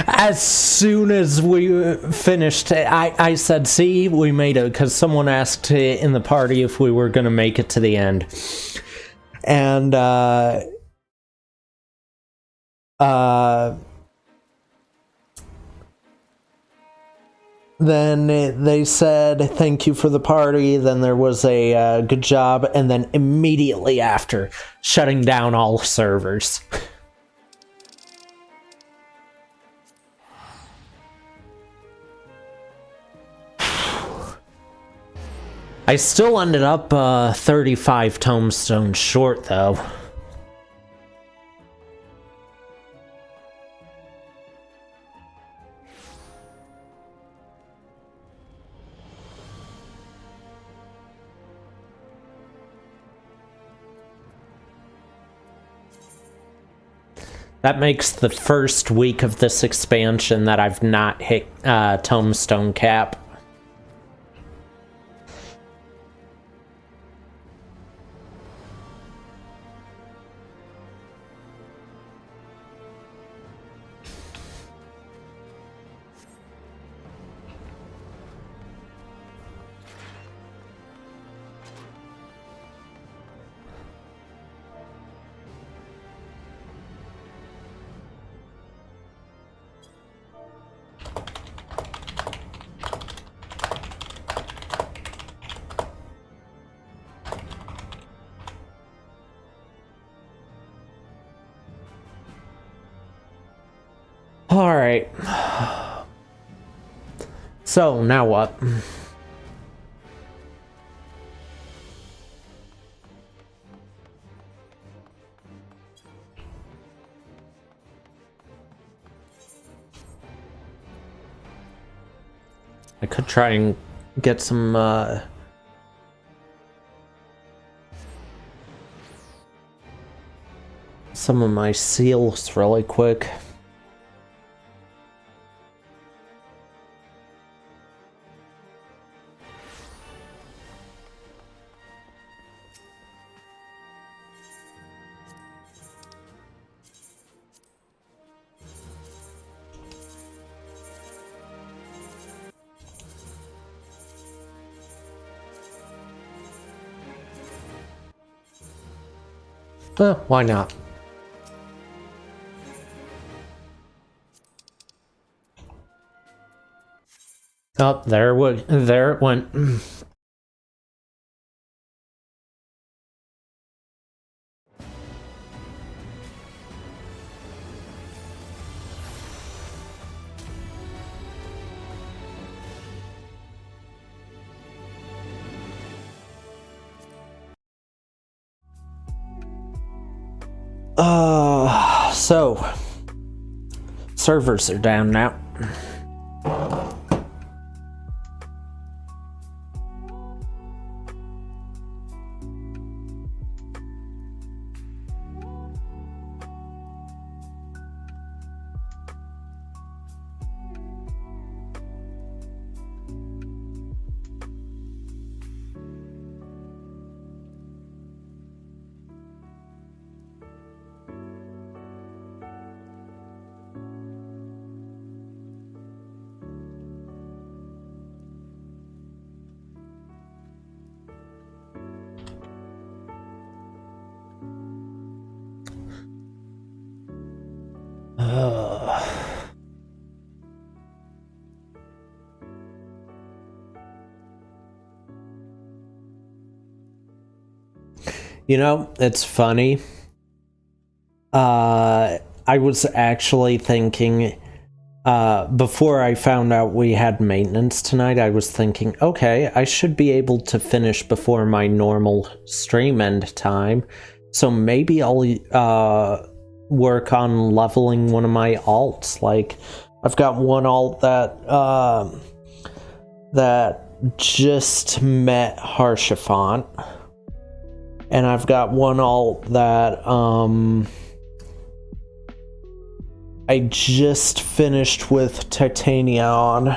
As soon as we finished, I said, see, we made it, because someone asked in the party if we were going to make it to the end. And, then they said, thank you for the party, then there was a good job, and then immediately after, shutting down all servers. I still ended up 35 tomestones short, though. That makes the first week of this expansion that I've not hit tomestone cap. Alright. So, now what? I could try and get some, some of my seals really quick. Why not? Oh, there it went. So servers are down now. You know, it's funny. I was actually thinking before I found out we had maintenance tonight, I was thinking, okay, I should be able to finish before my normal stream end time. So maybe I'll work on leveling one of my alts. Like, I've got one alt that just met Harshafont, and I've got one alt that I just finished with Titania on.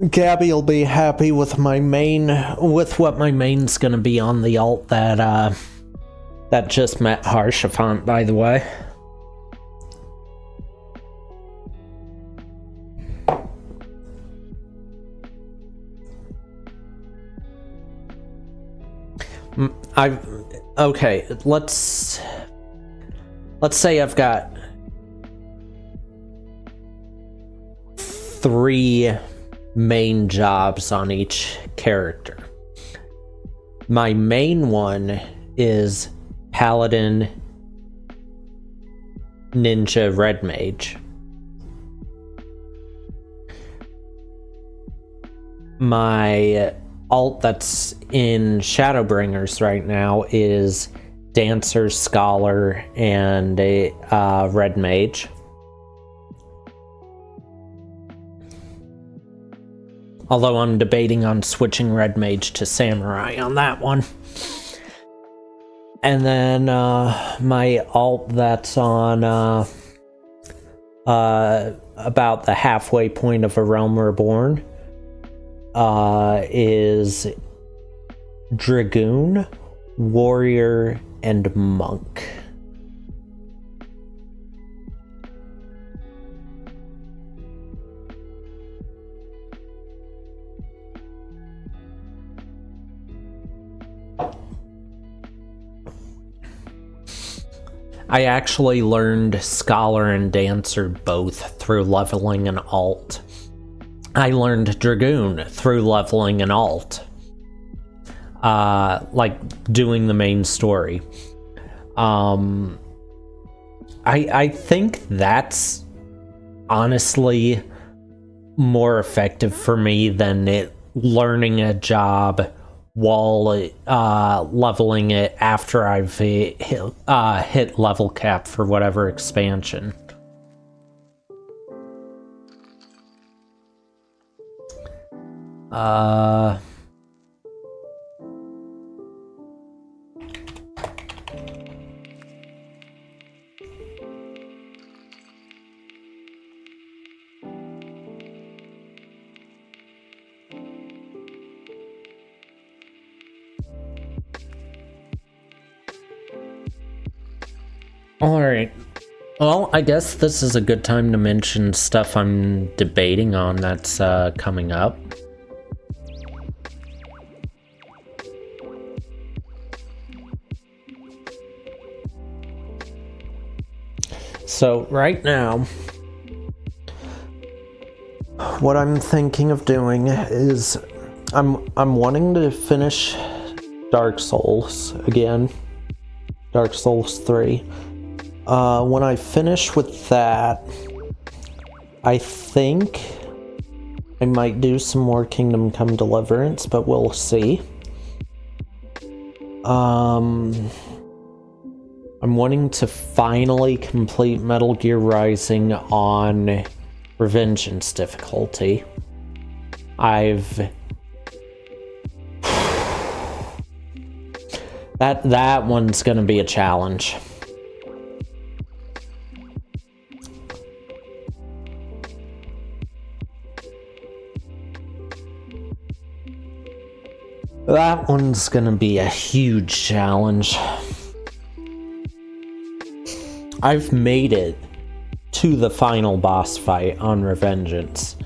Gabby will be happy with my main, with what my main's gonna be on the alt that just met Harshafont, by the way. Okay, let's say I've got 3 main jobs on each character. My main one is Paladin, Ninja, Red Mage. My alt that's in Shadowbringers right now is Dancer, Scholar, and a Red Mage. Although I'm debating on switching Red Mage to Samurai on that one. And then my alt that's on about the halfway point of A Realm Reborn is Dragoon, Warrior, and Monk. I actually learned Scholar and Dancer both through leveling an alt. I learned Dragoon through leveling an alt. Like doing the main story. I think that's honestly more effective for me than learning a job while leveling it after I've hit level cap for whatever expansion. Alright, well, I guess this is a good time to mention stuff I'm debating on that's coming up. So, right now, what I'm thinking of doing is I'm wanting to finish Dark Souls again. Dark Souls 3. When I finish with that, I think I might do some more Kingdom Come Deliverance, but we'll see. I'm wanting to finally complete Metal Gear Rising on Revengeance difficulty. That one's gonna be a challenge. That one's gonna be a huge challenge. I've made it to the final boss fight on Revengeance,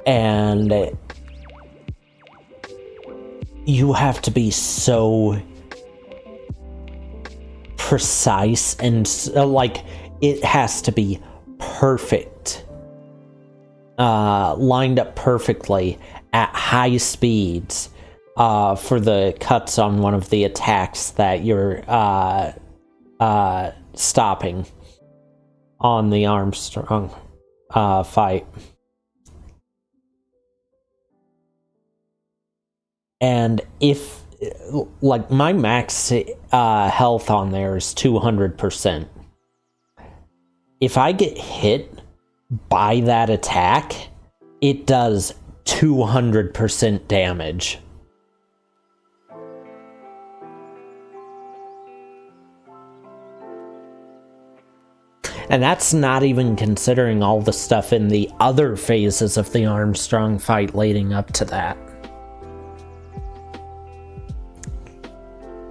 and you have to be so precise and like it has to be perfect, lined up perfectly at high speeds for the cuts on one of the attacks that you're stopping on the Armstrong fight. And if, like, my max health on there is 200%. If I get hit by that attack, it does 200% damage. And that's not even considering all the stuff in the other phases of the Armstrong fight leading up to that.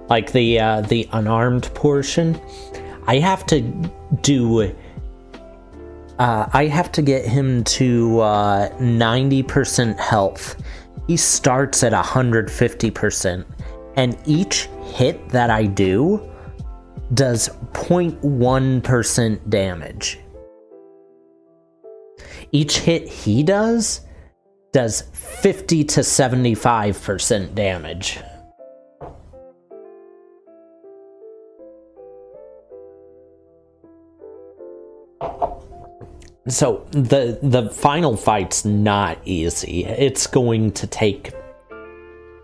Like the unarmed portion, I have to do... I have to get him to 90% health. He starts at 150%, and each hit that I do does 0.1% damage. Each hit he does 50 to 75% damage. So the final fight's not easy. It's going to take...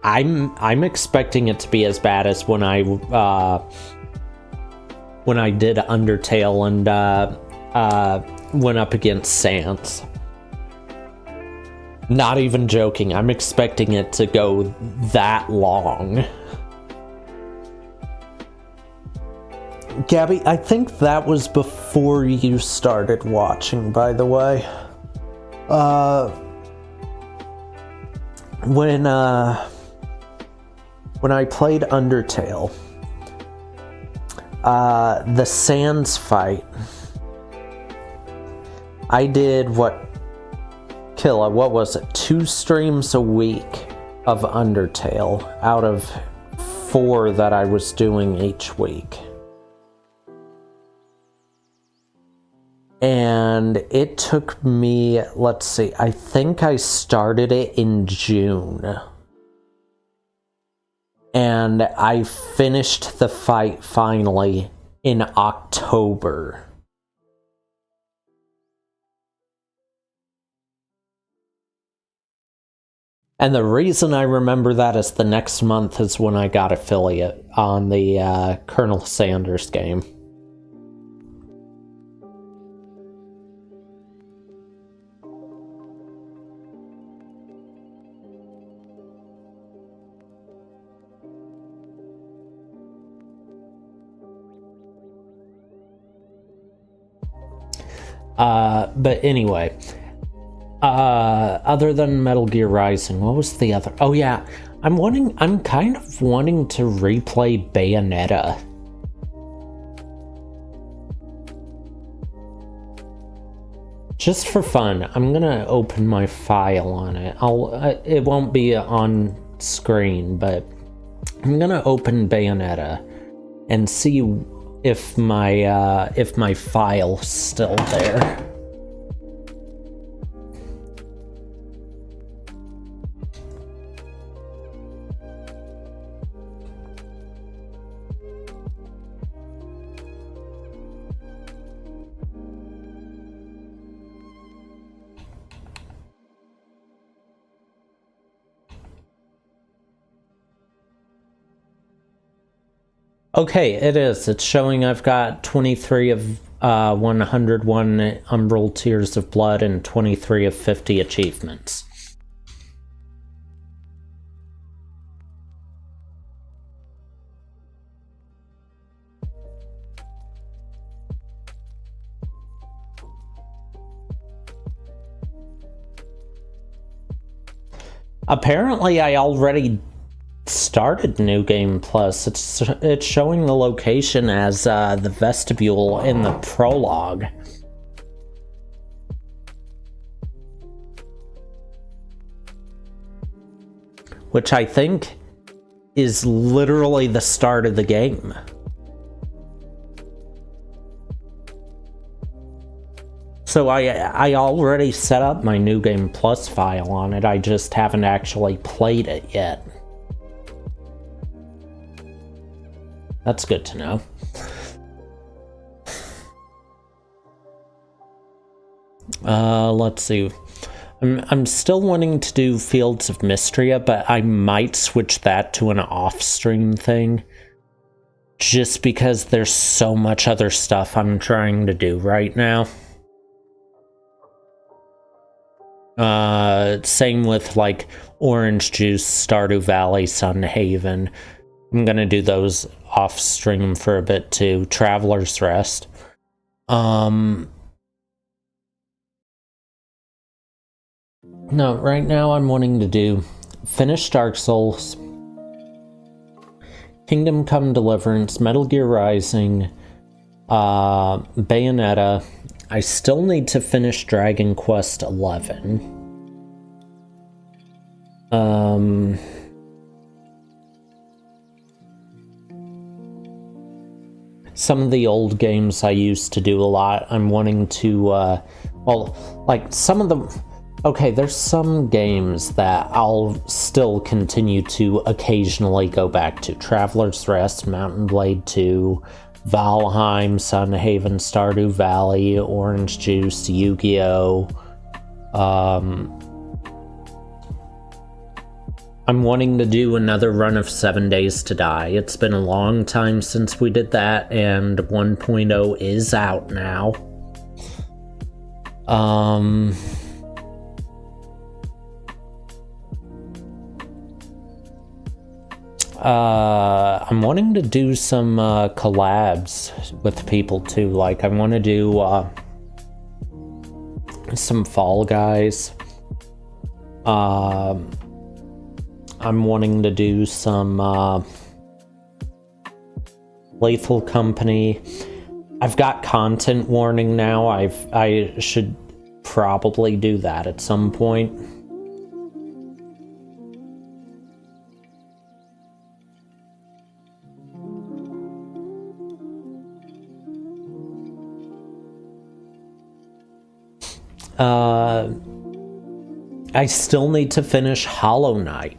I'm expecting it to be as bad as when I did Undertale and went up against Sans. Not even joking. I'm expecting it to go that long. Gabby, I think that was before you started watching, by the way. When I played Undertale, the Sans fight, I did what was it? 2 streams a week of Undertale out of 4 that I was doing each week. And it took me, let's see, I think I started it in June. And I finished the fight finally in October. And the reason I remember that is the next month is when I got affiliate on the Colonel Sanders game. But anyway, other than Metal Gear Rising, what was the other? Oh yeah, I'm kind of wanting to replay Bayonetta. Just for fun, I'm gonna open my file on it. It won't be on screen, but I'm gonna open Bayonetta and see if my file's still there. Okay, it is. It's showing I've got 23 of 101 Umbral Tears of Blood and 23 of 50 achievements. Apparently, I already started New Game Plus. It's showing the location as the vestibule in the prologue. Which I think is literally the start of the game. So I already set up my New Game Plus file on it, I just haven't actually played it yet. That's good to know. Let's see. I'm still wanting to do Fields of Mystria, but I might switch that to an off-stream thing. Just because there's so much other stuff I'm trying to do right now. Same with like Orange Juice, Stardew Valley, Sun Haven. I'm gonna do those off-stream for a bit too. Traveler's Rest. No, right now I'm wanting to finish Dark Souls, Kingdom Come Deliverance, Metal Gear Rising, Bayonetta. I still need to finish Dragon Quest XI. Some of the old games I used to do a lot, I'm wanting to, well, like some of them. Okay, there's some games that I'll still continue to occasionally go back to. Traveler's Rest, Mountain Blade 2, Valheim, Sun Haven, Stardew Valley, Orange Juice, Yu-Gi-Oh! I'm wanting to do another run of 7 Days to Die. It's been a long time since we did that, and 1.0 is out now. I'm wanting to do some collabs with people too. Like, I want to do some Fall Guys. I'm wanting to do some Lethal Company. I've got content warning now. I should probably do that at some point. I still need to finish Hollow Knight.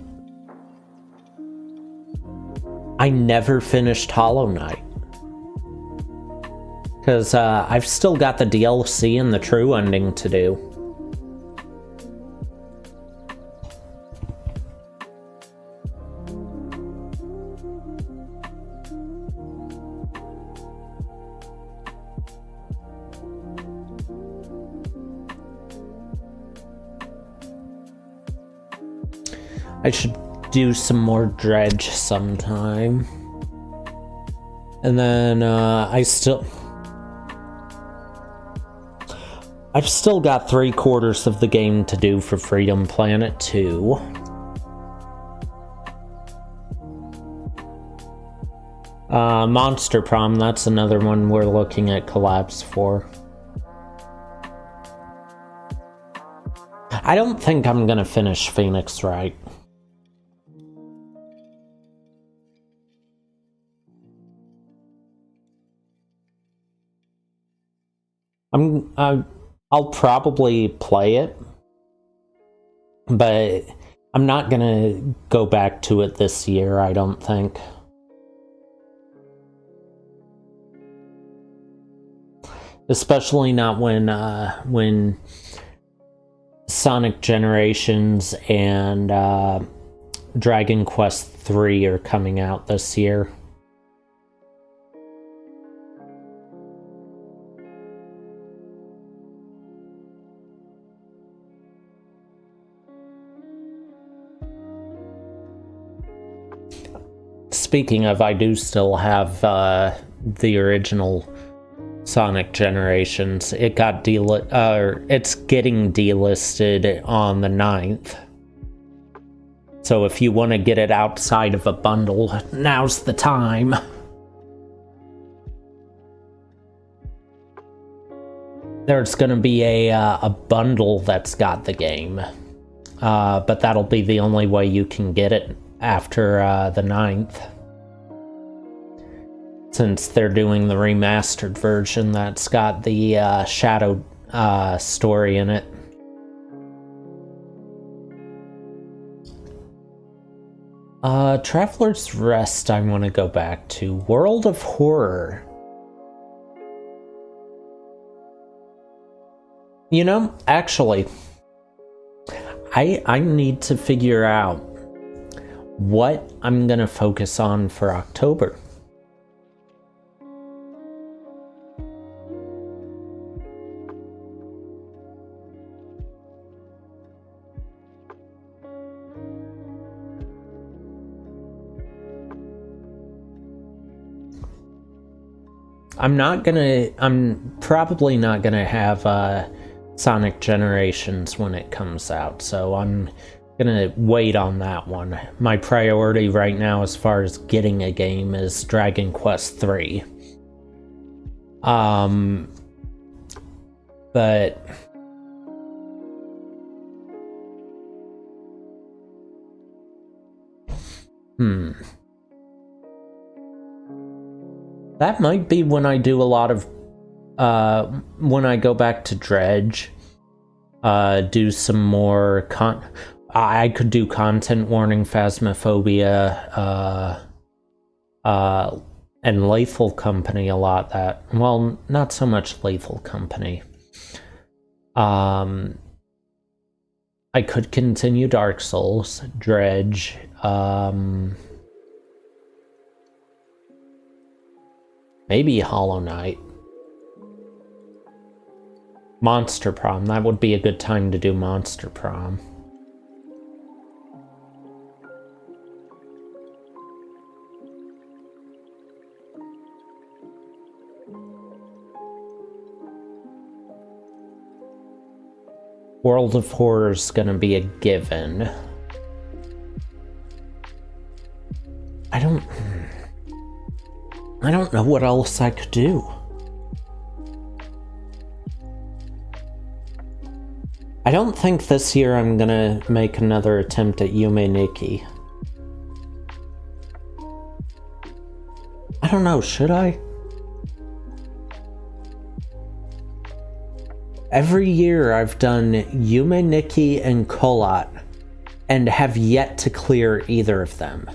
I never finished Hollow Knight. Because I've still got the DLC and the true ending to do. I should do some more Dredge sometime. And then I've still got 3/4 of the game to do for Freedom Planet 2. Monster Prom, that's another one we're looking at collabs for. I don't think I'm gonna finish Phoenix Wright. I'll probably play it, but I'm not gonna go back to it this year, I don't think. Especially not when Sonic Generations and Dragon Quest III are coming out this year. Speaking of, I do still have the original Sonic Generations. It got it's getting delisted on the 9th. So if you want to get it outside of a bundle, now's the time. There's going to be a bundle that's got the game. But that'll be the only way you can get it after the 9th. Since they're doing the remastered version that's got the Shadow story in it. Traveler's Rest I want to go back to. World of Horror. You know, actually, I need to figure out what I'm gonna focus on for October. I'm probably not gonna have Sonic Generations when it comes out, so I'm gonna wait on that one. My priority right now as far as getting a game is Dragon Quest III. But that might be when I do a lot of when I go back to Dredge, do some more I could do Content Warning, Phasmophobia, and Lethal Company a lot. That, well, not so much Lethal Company. I could continue Dark Souls, Dredge, maybe Hollow Knight. Monster Prom, that would be a good time to do Monster Prom. World of Horror is gonna be a given. I don't know what else I could do. I don't think this year I'm gonna make another attempt at Yume Nikki. I don't know, should I? Every year I've done Yume Nikki and Kolat, and have yet to clear either of them.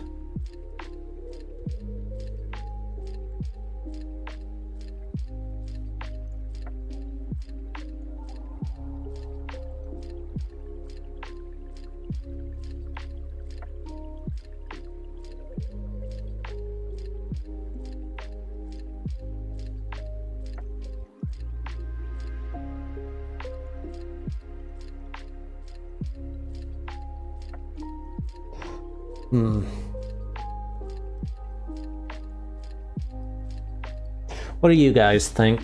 What do you guys think?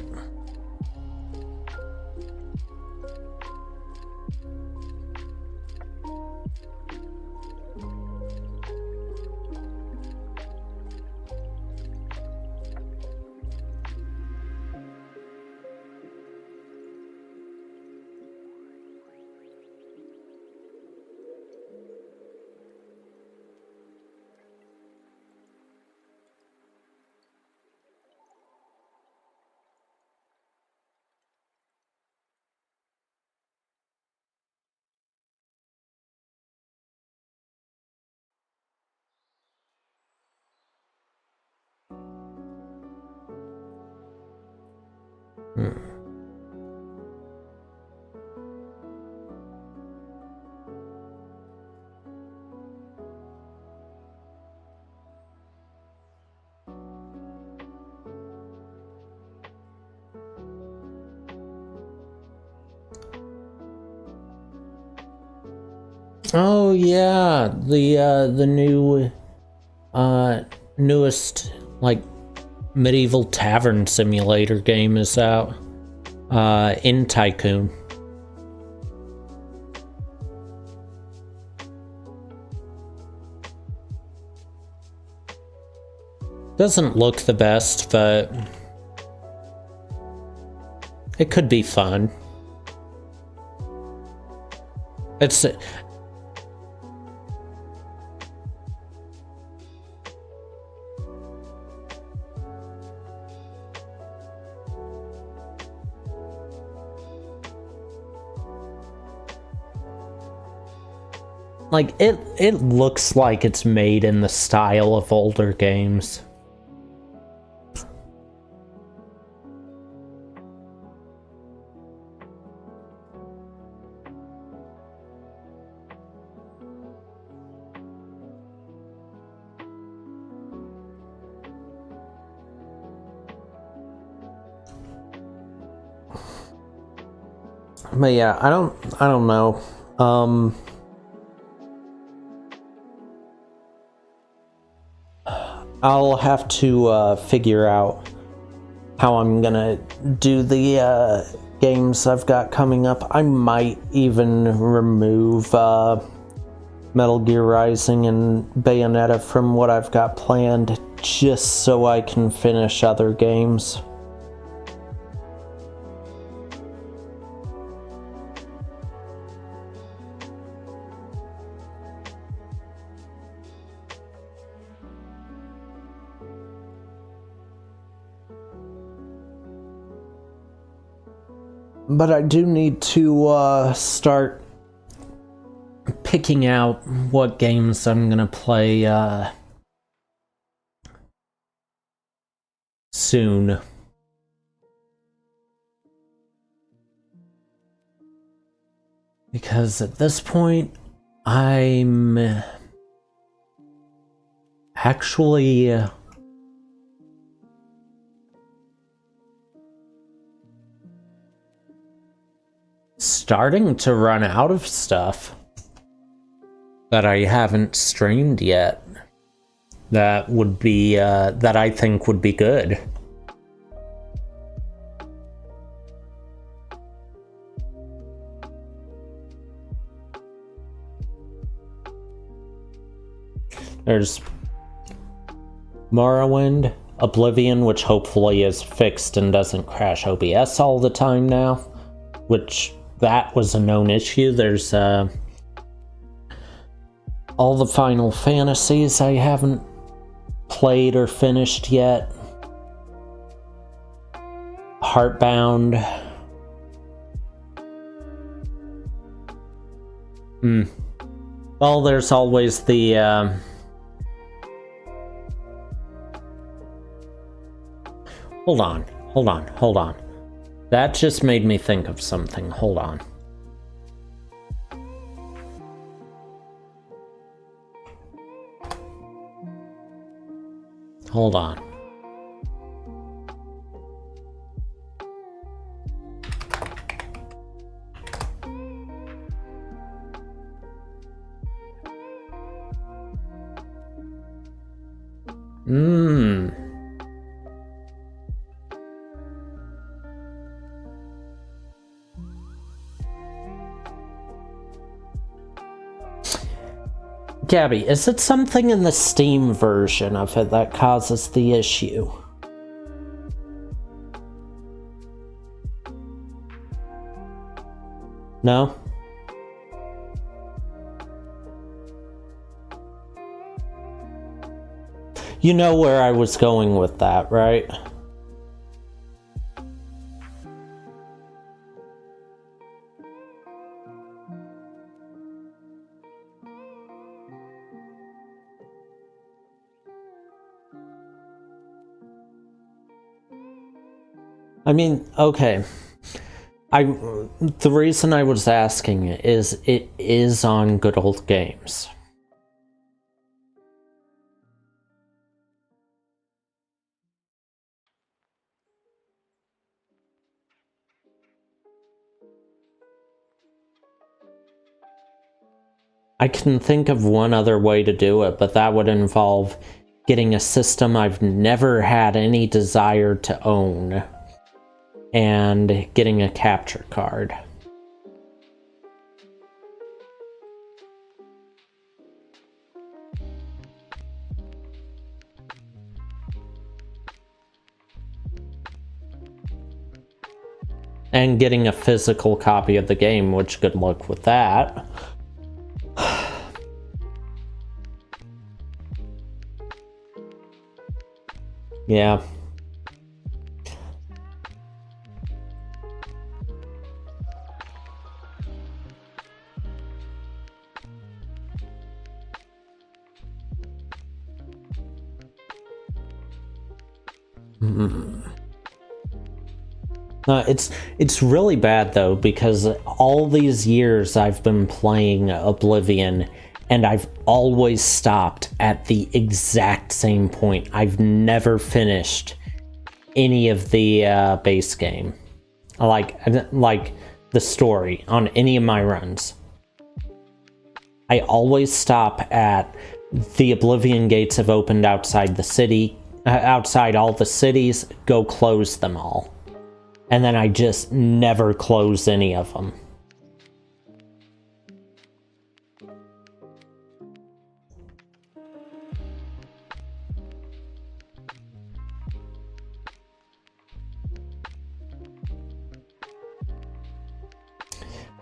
Oh yeah, the new newest like medieval tavern simulator game is out. In Tycoon. Doesn't look the best, but it could be fun. It's Like, it looks like it's made in the style of older games. But yeah, I don't know. I'll have to figure out how I'm gonna do the games I've got coming up. I might even remove Metal Gear Rising and Bayonetta from what I've got planned, just so I can finish other games. But I do need to start picking out what games I'm gonna play soon. Because at this point, I'm actually starting to run out of stuff that I haven't streamed yet that would be that I think would be good. There's Morrowind, Oblivion, which hopefully is fixed and doesn't crash OBS all the time now, which that was a known issue. There's all the Final Fantasies I haven't played or finished yet. Heartbound. Well, there's always the Hold on. That just made me think of something. Hold on. Hold on. Gabby, is it something in the Steam version of it that causes the issue? No? You know where I was going with that, right? I mean, okay. The reason I was asking is it is on Good Old Games. I can think of one other way to do it, but that would involve getting a system I've never had any desire to own and getting a capture card. And getting a physical copy of the game, which good luck with that. Yeah. It's really bad though, because all these years I've been playing Oblivion and I've always stopped at the exact same point. I've never finished any of the base game, like the story on any of my runs. I always stop at the Oblivion gates have opened outside the city, outside all the cities, go close them all. And then I just never close any of them.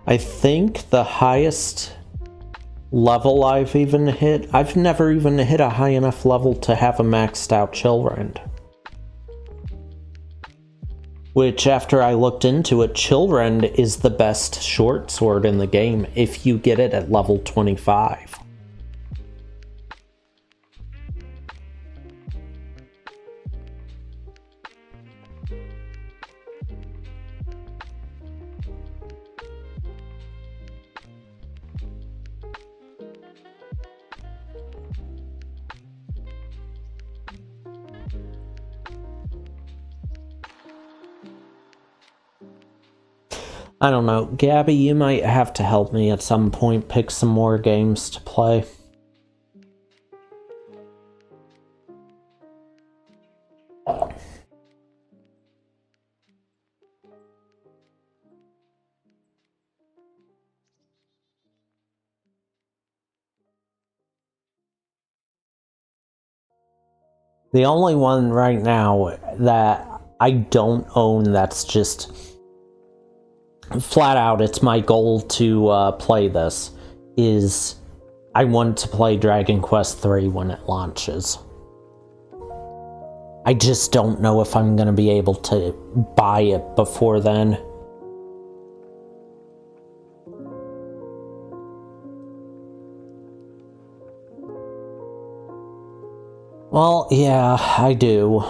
I think the highest level I've even hit, I've never even hit a high enough level to have a maxed out Chillrend. Which, after I looked into it, Chillrend is the best short sword in the game if you get it at level 25. I don't know. Gabby, you might have to help me at some point pick some more games to play. The only one right now that I don't own that's just flat out, it's my goal to play this, is I want to play Dragon Quest III when it launches. I just don't know if I'm going to be able to buy it before then. Well, yeah, I do.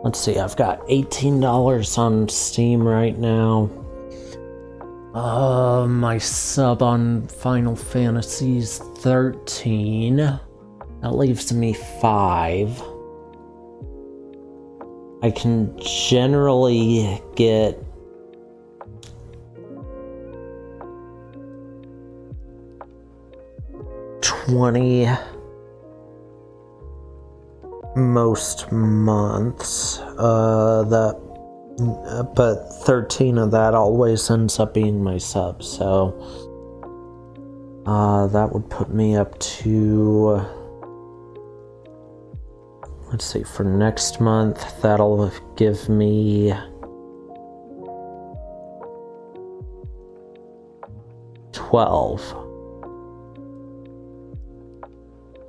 Let's see, I've got $18 on Steam right now. My sub on Final Fantasy's 13. That leaves me 5. I can generally get $20 most months, but 13 of that always ends up being my sub, so that would put me up to, let's see, for next month, that'll give me $12.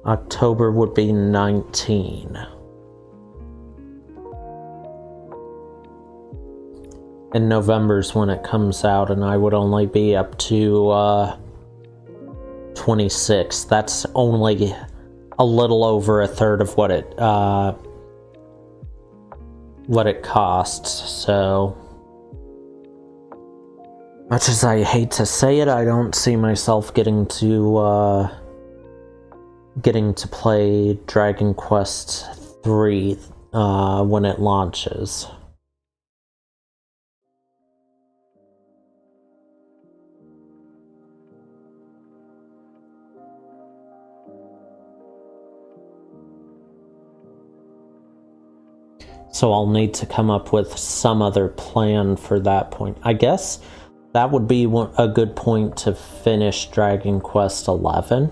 October would be 19. And November's when it comes out, and I would only be up to 26. That's only a little over a third of what it costs. So, much as I hate to say it, I don't see myself getting to play Dragon Quest III when it launches. So I'll need to come up with some other plan for that point. I guess that would be a good point to finish Dragon Quest XI.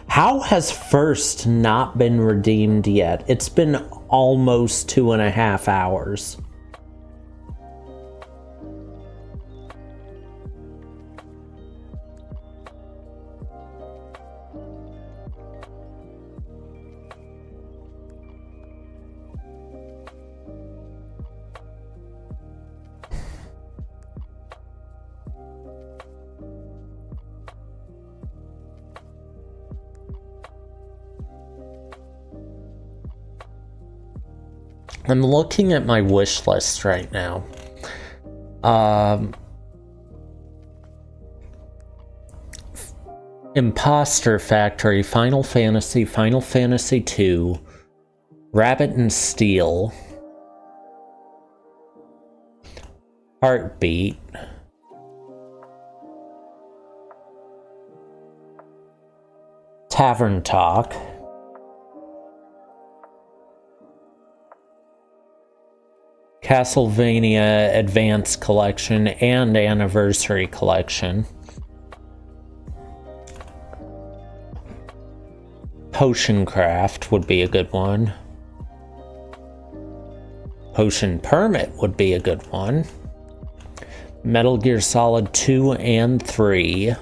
How has First not been redeemed yet? It's been almost 2.5 hours. I'm looking at my wish list right now. Imposter Factory, Final Fantasy, Final Fantasy 2, Rabbit and Steel, Heartbeat, Tavern Talk, Castlevania Advance Collection and Anniversary Collection, Potion Craft would be a good one. Potion Permit would be a good one. Metal Gear Solid 2 and 3.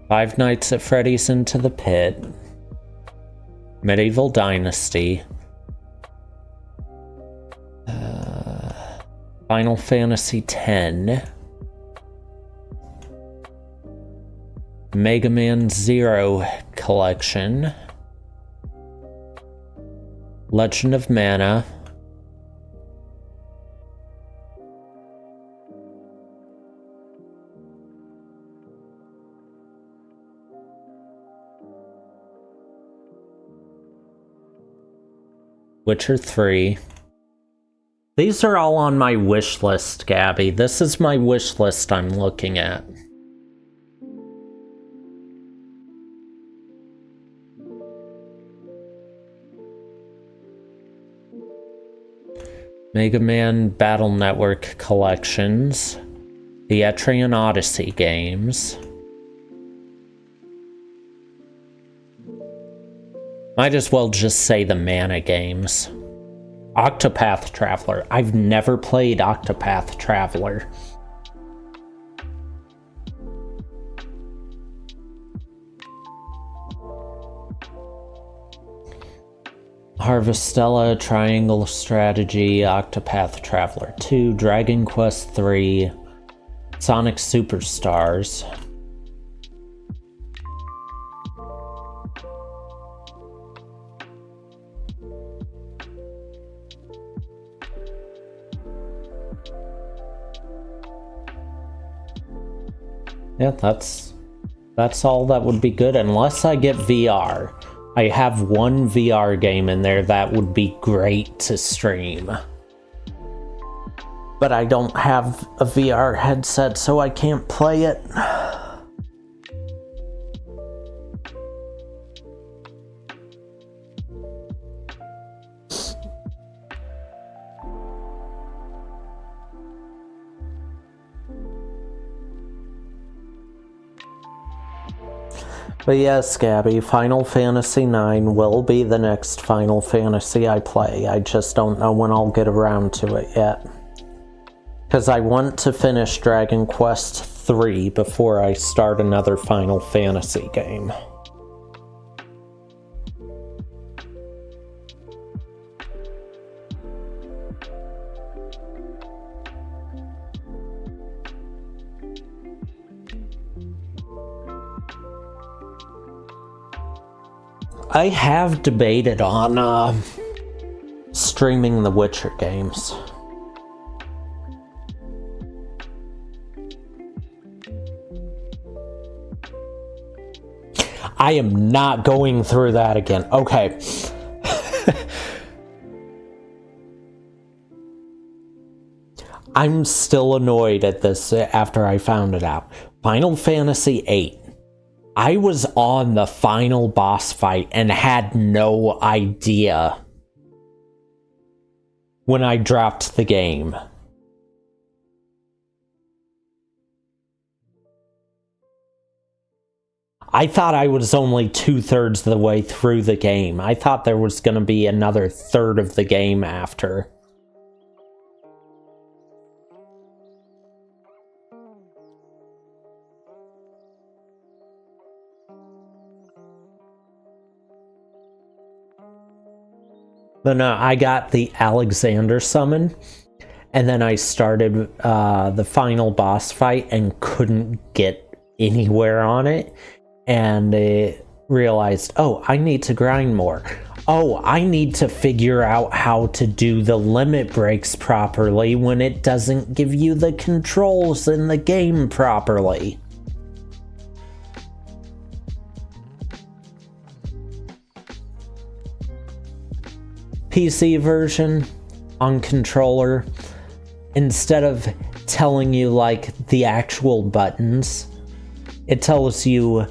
Five Nights at Freddy's Into the Pit. Medieval Dynasty. Final Fantasy X. Mega Man Zero Collection. Legend of Mana. Witcher 3. These are all on my wish list, Gabby. This is my wish list I'm looking at. Mega Man Battle Network Collections. The Etrian Odyssey games. Might as well just say the Mana games. Octopath Traveler. I've never played Octopath Traveler. Harvestella, Triangle Strategy, Octopath Traveler 2, Dragon Quest 3, Sonic Superstars. Yeah, that's all that would be good, unless I get VR. I have one VR game in there that would be great to stream. But I don't have a VR headset, so I can't play it. But yes, Gabby, Final Fantasy IX will be the next Final Fantasy I play. I just don't know when I'll get around to it yet. Because I want to finish Dragon Quest 3 before I start another Final Fantasy game. I have debated on streaming the Witcher games. I am not going through that again. Okay. I'm still annoyed at this after I found it out. Final Fantasy VIII. I was on the final boss fight and had no idea when I dropped the game. I thought I was only 2/3 of the way through the game. I thought there was going to be another third of the game after. But no, I got the Alexander summon, and then I started the final boss fight and couldn't get anywhere on it, and realized, oh, I need to grind more. oh, I need to figure out how to do the limit breaks properly when it doesn't give you the controls in the game properly. PC version on controller, instead of telling you like the actual buttons, it tells you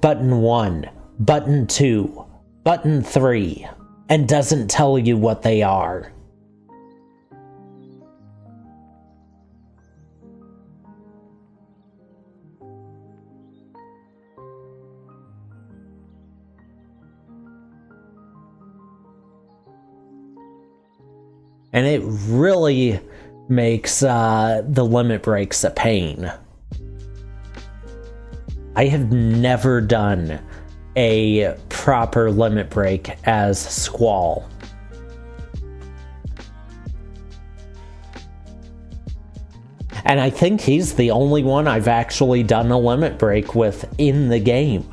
button 1, button 2, button 3, and doesn't tell you what they are. And it really makes the limit breaks a pain. I have never done a proper limit break as Squall. And I think he's the only one I've actually done a limit break with in the game.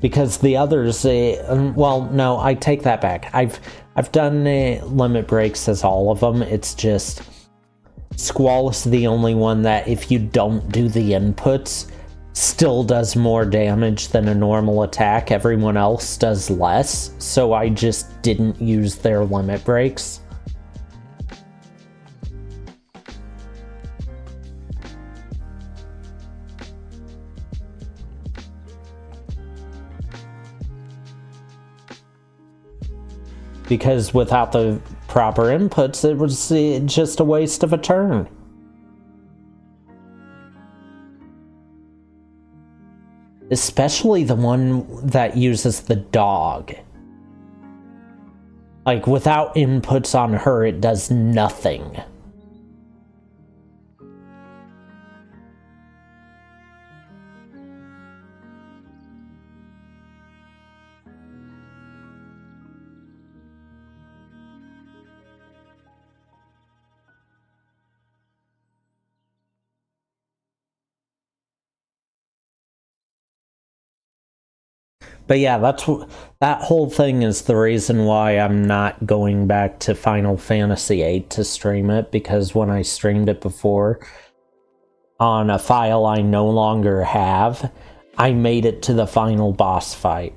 Because the others, well, no, I take that back. I've done limit breaks as all of them. It's just Squall is the only one that if you don't do the inputs, still does more damage than a normal attack. Everyone else does less, so I just didn't use their limit breaks. Because without the proper inputs, it was just a waste of a turn. Especially the one that uses the dog. Like, without inputs on her, it does nothing. But yeah, that whole thing is the reason why I'm not going back to Final Fantasy VIII to stream it, because when I streamed it before, on a file I no longer have, I made it to the final boss fight.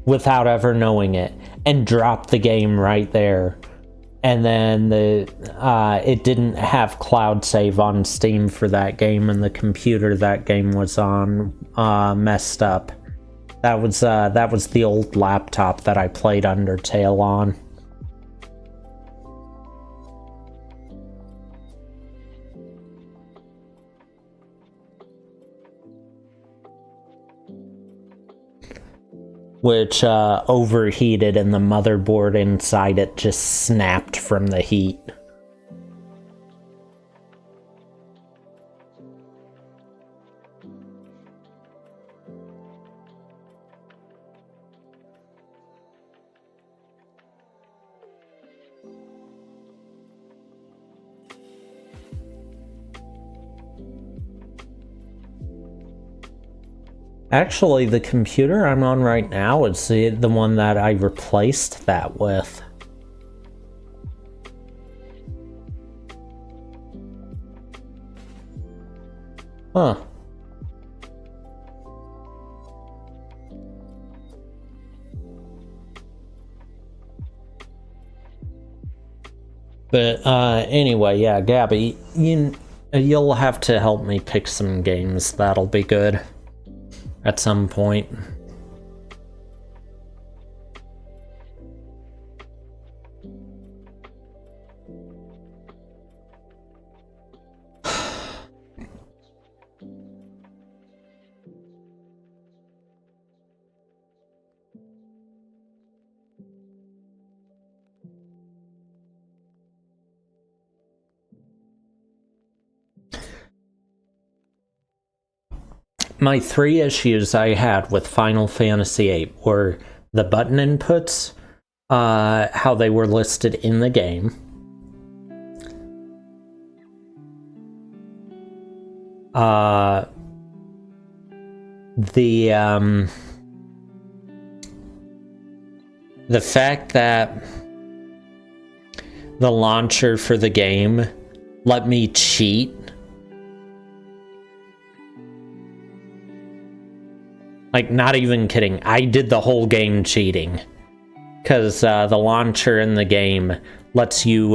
Without ever knowing it, and dropped the game right there. And then it didn't have cloud save on Steam for that game, and the computer that game was on messed up. That was the old laptop that I played Undertale on. Which overheated, and the motherboard inside it just snapped from the heat. Actually, the computer I'm on right now is the one that I replaced that with. Huh. But anyway, yeah, Gabby, you'll have to help me pick some games. That'll be good. At some point. My 3 issues I had with Final Fantasy VIII were the button inputs, how they were listed in the game, the fact that the launcher for the game let me cheat. Like, not even kidding. I did the whole game cheating. Because the launcher in the game lets you...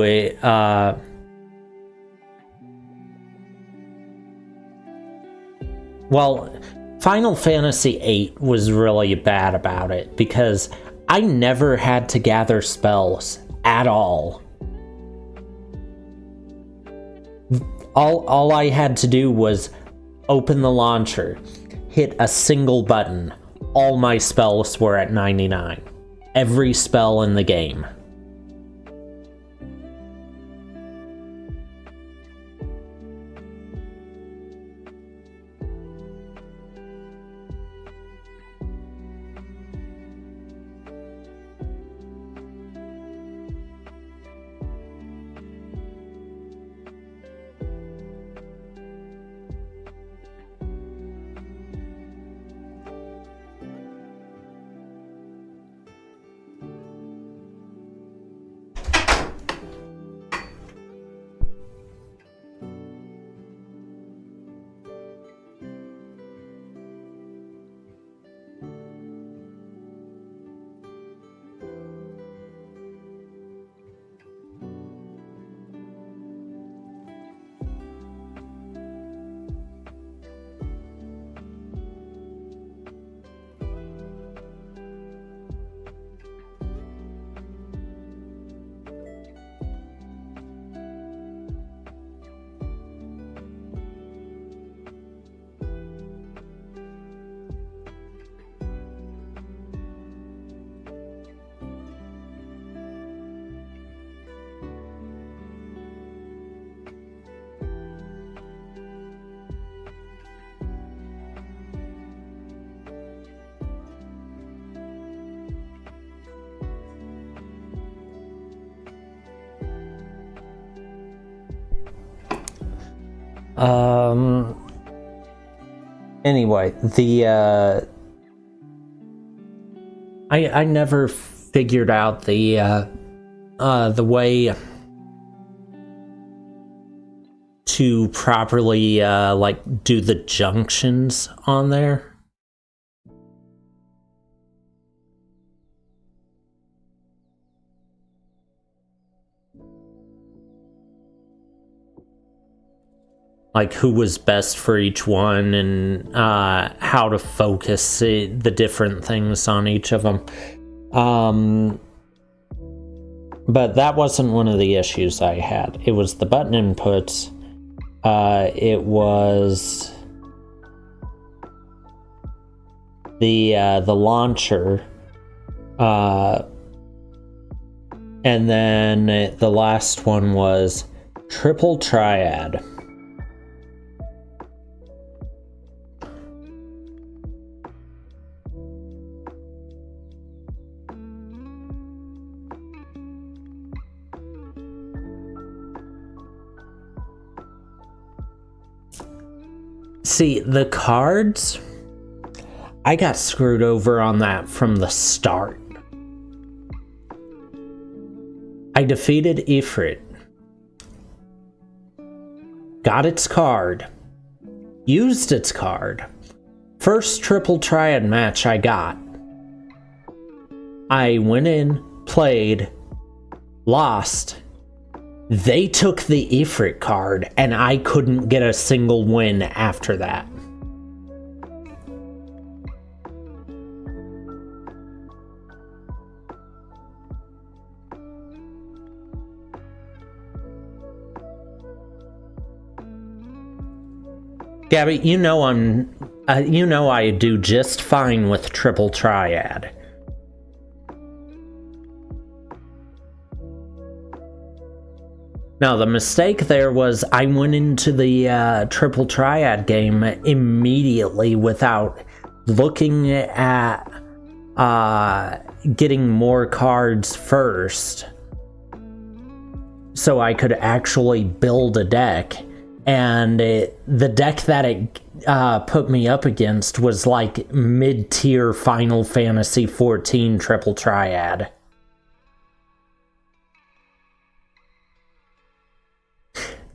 well, Final Fantasy VIII was really bad about it. Because I never had to gather spells at all. All I had to do was open the launcher, hit a single button. All my spells were at 99. Every spell in the game. Anyway, I never figured out the way to properly like do the junctions on there. Like who was best for each one and how to focus the different things on each of them. But that wasn't one of the issues I had. It was the button inputs. It was the launcher. And then the last one was triple triad. See, the cards, I got screwed over on that from the start. I defeated Ifrit, got its card, used its card. First triple triad match I got. I went in, played, lost. They took the Ifrit card, and I couldn't get a single win after that. Gabby, you know I do just fine with triple triad. Now, the mistake there was I went into the triple triad game immediately without looking at getting more cards first, so I could actually build a deck And the deck that it put me up against was like mid-tier Final Fantasy XIV Triple Triad.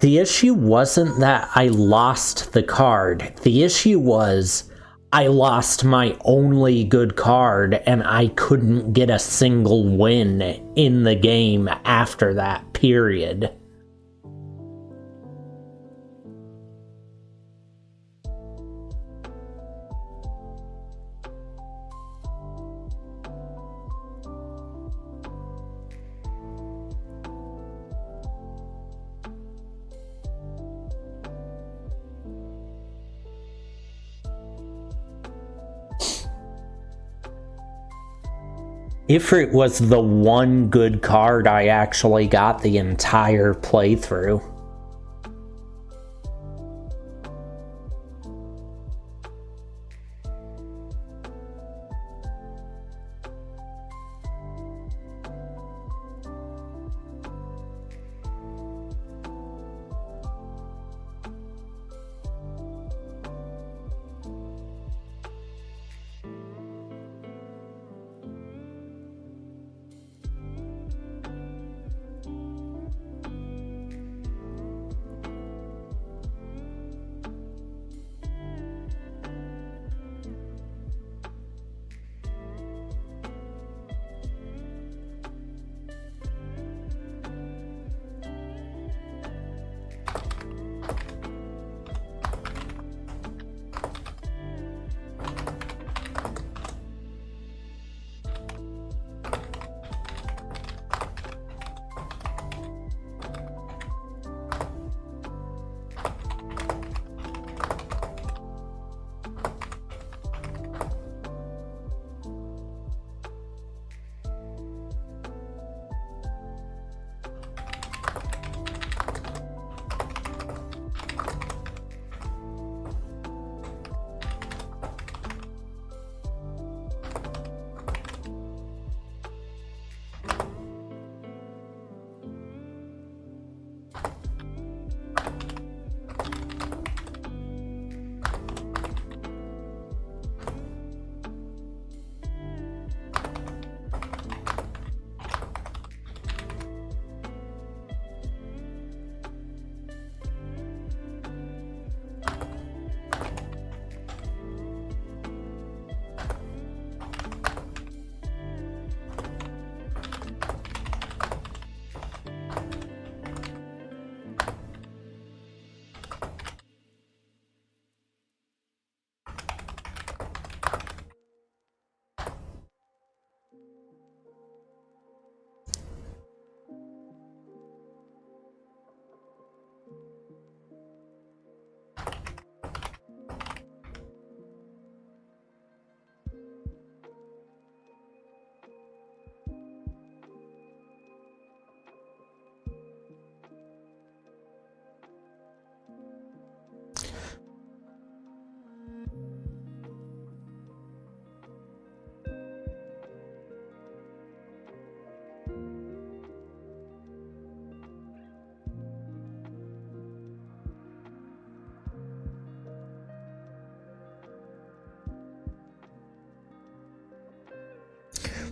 The issue wasn't that I lost the card. The issue was I lost my only good card and I couldn't get a single win in the game after that, period. Ifrit was the one good card I actually got the entire playthrough.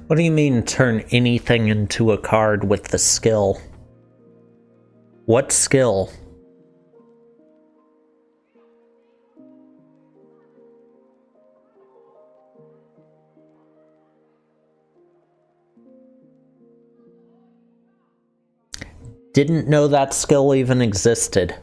What do you mean turn anything into a card with the skill? What skill? Didn't know that skill even existed.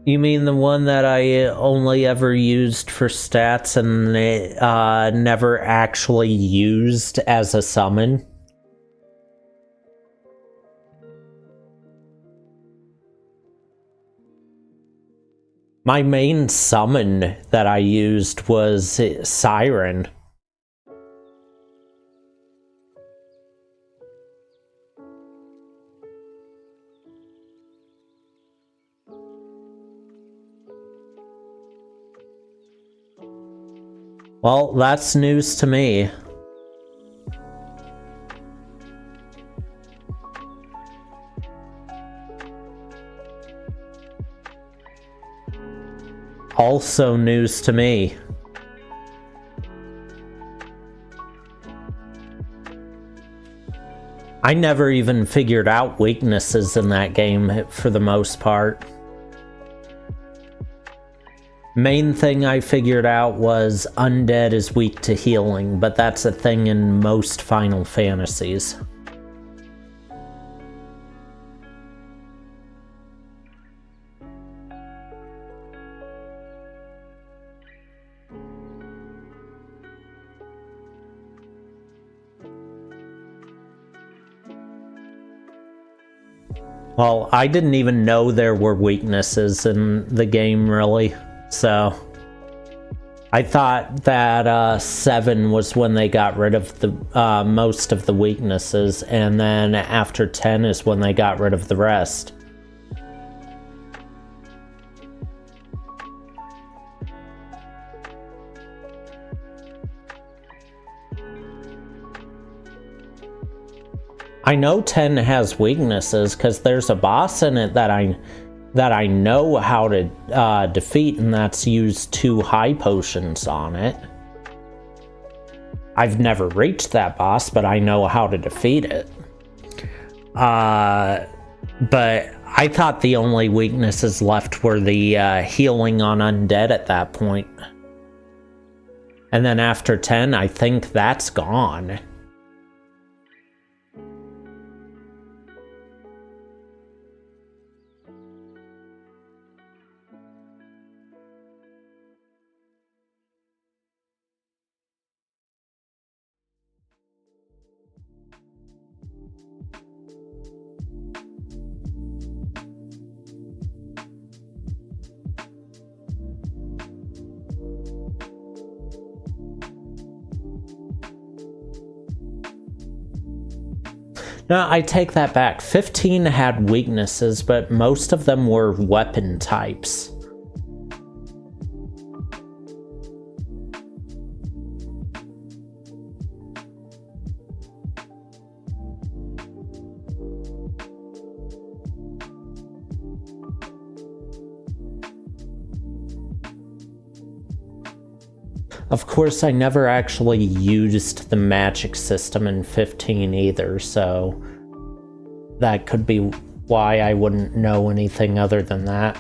You mean the one that I only ever used for stats and never actually used as a summon? My main summon that I used was Siren. Well, that's news to me. Also news to me. I never even figured out weaknesses in that game for the most part. Main thing I figured out was undead is weak to healing, but that's a thing in most Final Fantasies. Well, I didn't even know there were weaknesses in the game, really, so... I thought that 7 was when they got rid of the most of the weaknesses, and then after 10 is when they got rid of the rest. I know 10 has weaknesses because there's a boss in it that I know how to defeat, and that's use 2 high potions on it. I've never reached that boss, but I know how to defeat it. But I thought the only weaknesses left were the healing on undead at that point. And then after 10, I think that's gone. No, I take that back. 15 had weaknesses, but most of them were weapon types. Of course, I never actually used the magic system in 15 either, so that could be why I wouldn't know anything other than that.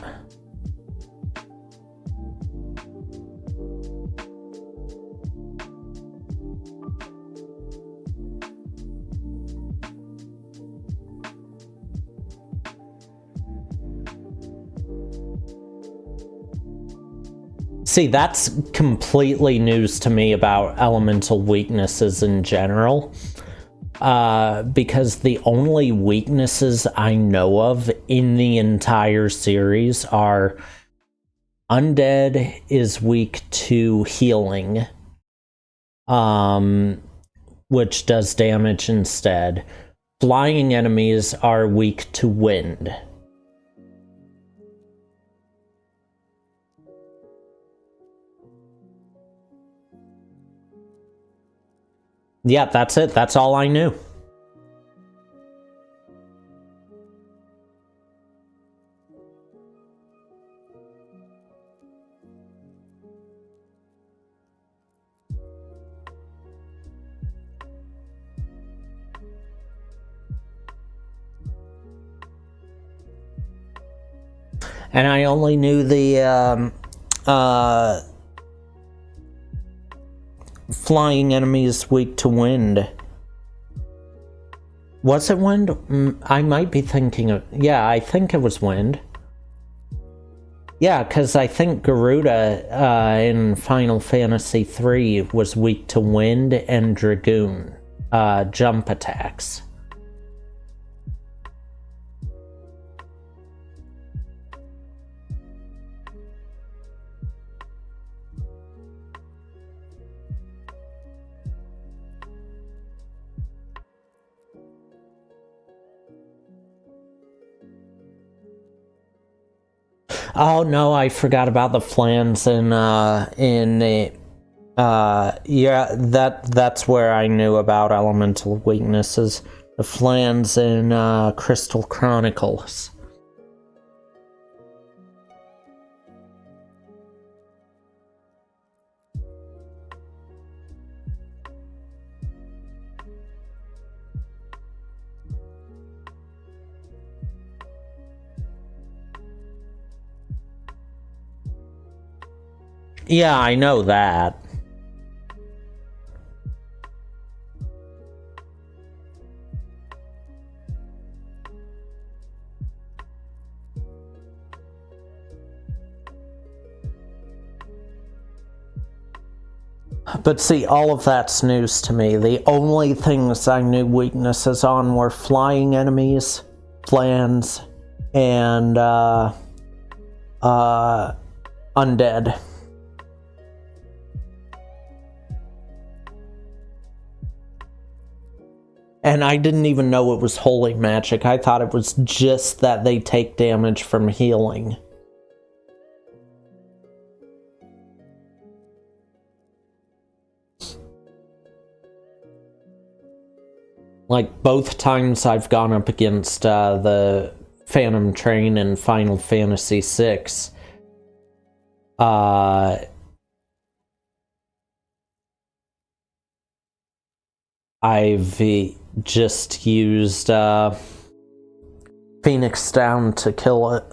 See, that's completely news to me about elemental weaknesses in general. Because the only weaknesses I know of in the entire series are undead is weak to healing, which does damage instead. Flying enemies are weak to wind. Yeah, that's it. That's all I knew. And I only knew the flying enemies weak to wind. Was it wind? I might be thinking of... Yeah, I think it was wind. Yeah, because I think Garuda in Final Fantasy III was weak to wind and dragoon jump attacks. Oh no, I forgot about the flans yeah, that's where I knew about elemental weaknesses. The flans in Crystal Chronicles. Yeah, I know that. But see, all of that's news to me. The only things I knew weaknesses on were flying enemies, flans, and undead. And I didn't even know it was holy magic. I thought it was just that they take damage from healing. Like, both times I've gone up against the Phantom Train in Final Fantasy VI, I've just used Phoenix Down to kill it.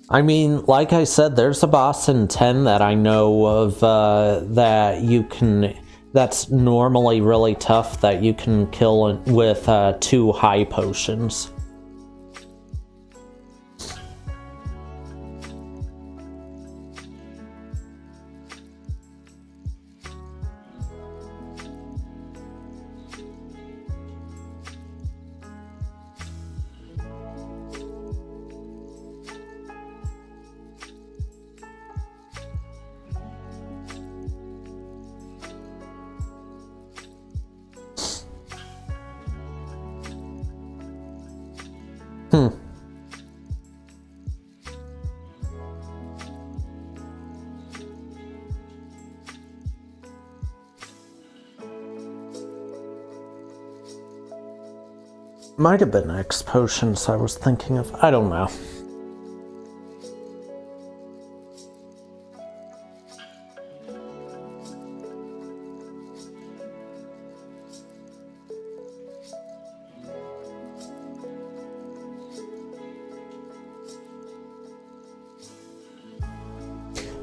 I mean, like I said, there's a boss in 10 that I know of that you can... That's normally really tough that you can kill with 2 high potions. Might have been X potions I was thinking of. I don't know.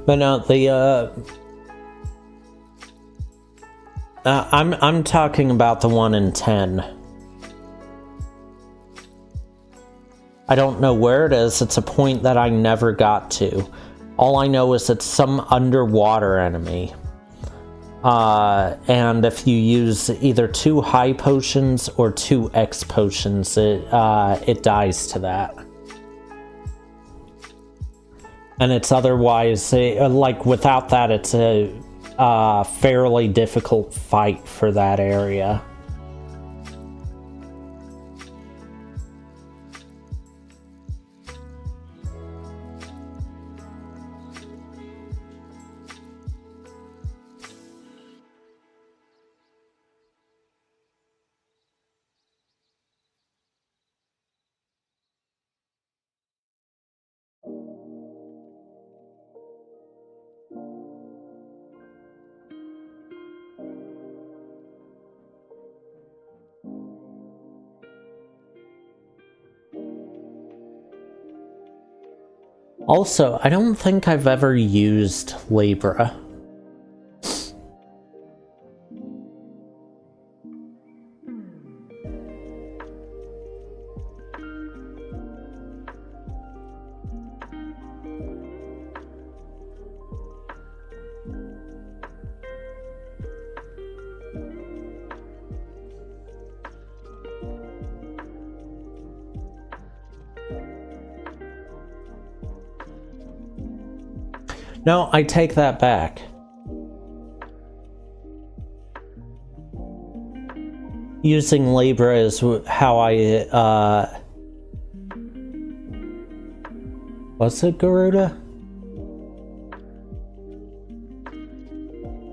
But no, I'm talking about the one in 10. I don't know where it is. It's a point that I never got to. All I know is it's some underwater enemy. And if you use either 2 high potions or 2 X potions, it dies to that. And it's otherwise, like, without that, it's a fairly difficult fight for that area. Also, I don't think I've ever used Libra. No, I take that back. Using Libra is how I, was it Garuda?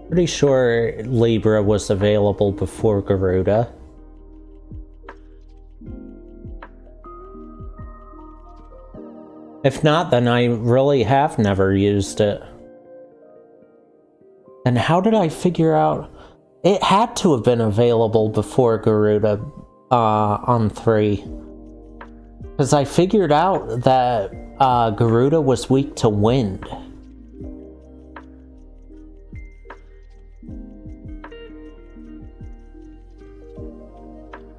Pretty sure Libra was available before Garuda. If not, then I really have never used it. And how did I figure out? It had to have been available before Garuda on 3. Because I figured out that Garuda was weak to wind.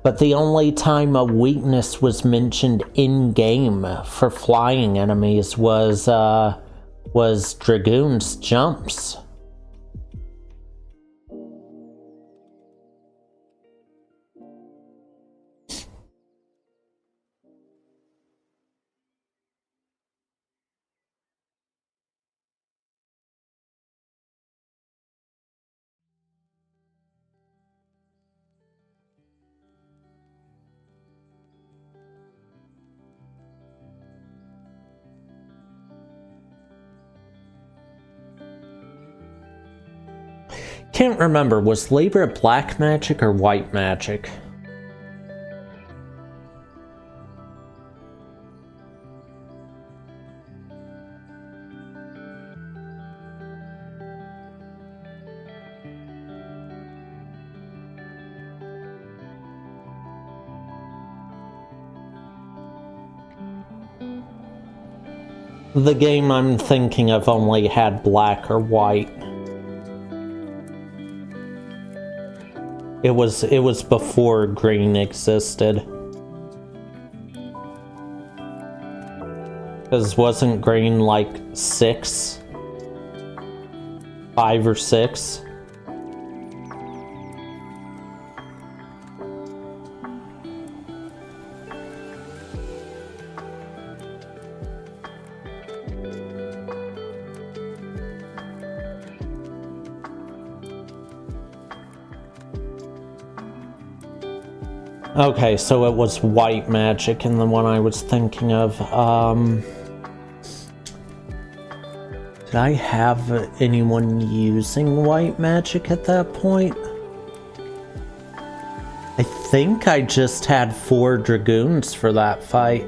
But the only time a weakness was mentioned in-game for flying enemies was Dragoon's jumps. Can't remember, was Libra black magic or white magic? The game I'm thinking of only had black or white. It was before green existed. Because wasn't green like 6? 5 or 6? Okay, so it was white magic in the one I was thinking of. Did I have anyone using white magic at that point? I think I just had 4 dragoons for that fight.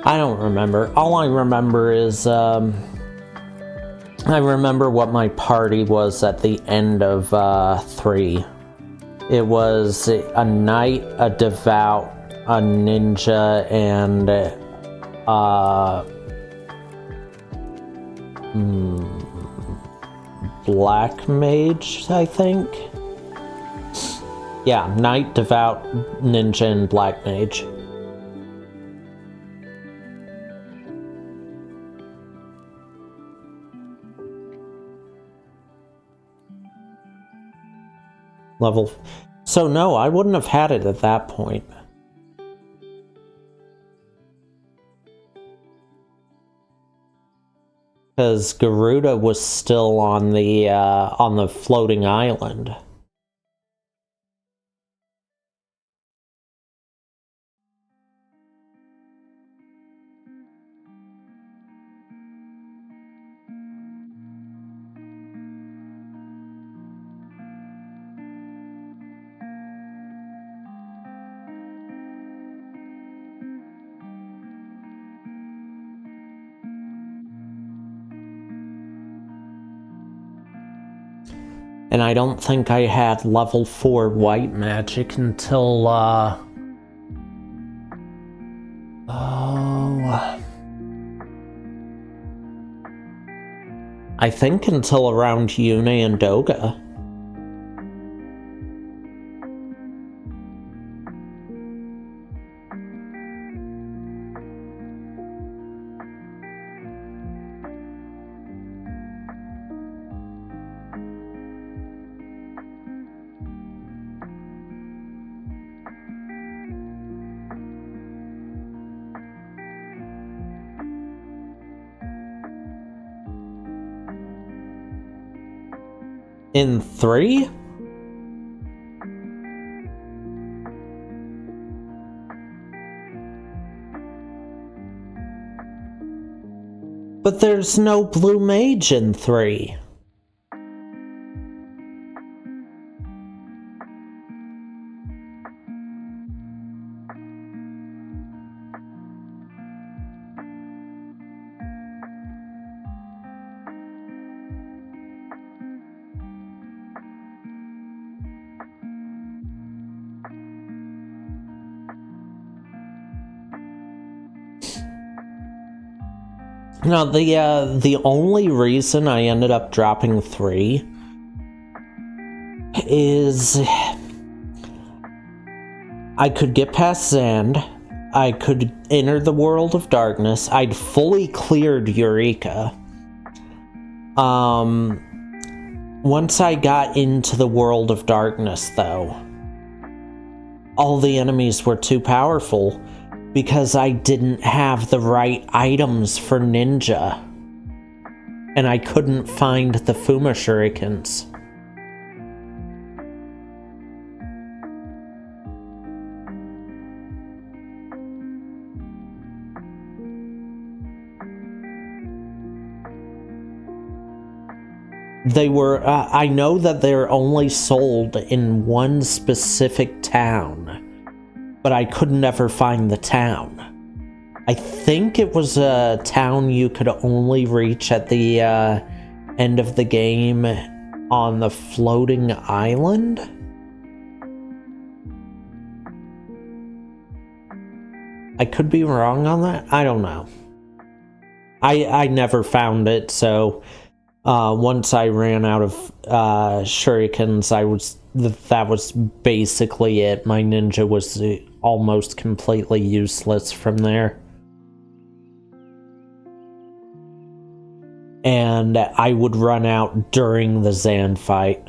I don't remember. All I remember is, I remember what my party was at the end of 3. It was a knight, a devout, a ninja, and black mage, I think. Yeah, knight, devout, ninja, and black mage. Level. So no, I wouldn't have had it at that point. Because Garuda was still on the floating island. And I don't think I had level 4 white magic until, oh... I think until around Yune and Doga. In 3? But there's no blue mage in 3. No, the only reason I ended up dropping 3 is I could get past Zand, I could enter the world of darkness, I'd fully cleared Eureka. Once I got into the world of darkness, though, all the enemies were too powerful. Because I didn't have the right items for ninja. And I couldn't find the Fuma shurikens. They were, I know that they're only sold in one specific town. But I could never find the town. I think it was a town you could only reach at the end of the game on the floating island. I could be wrong on that. I don't know. I never found it, so once I ran out of shurikens, that was basically it. My ninja was almost completely useless from there. And I would run out during the Zand fight.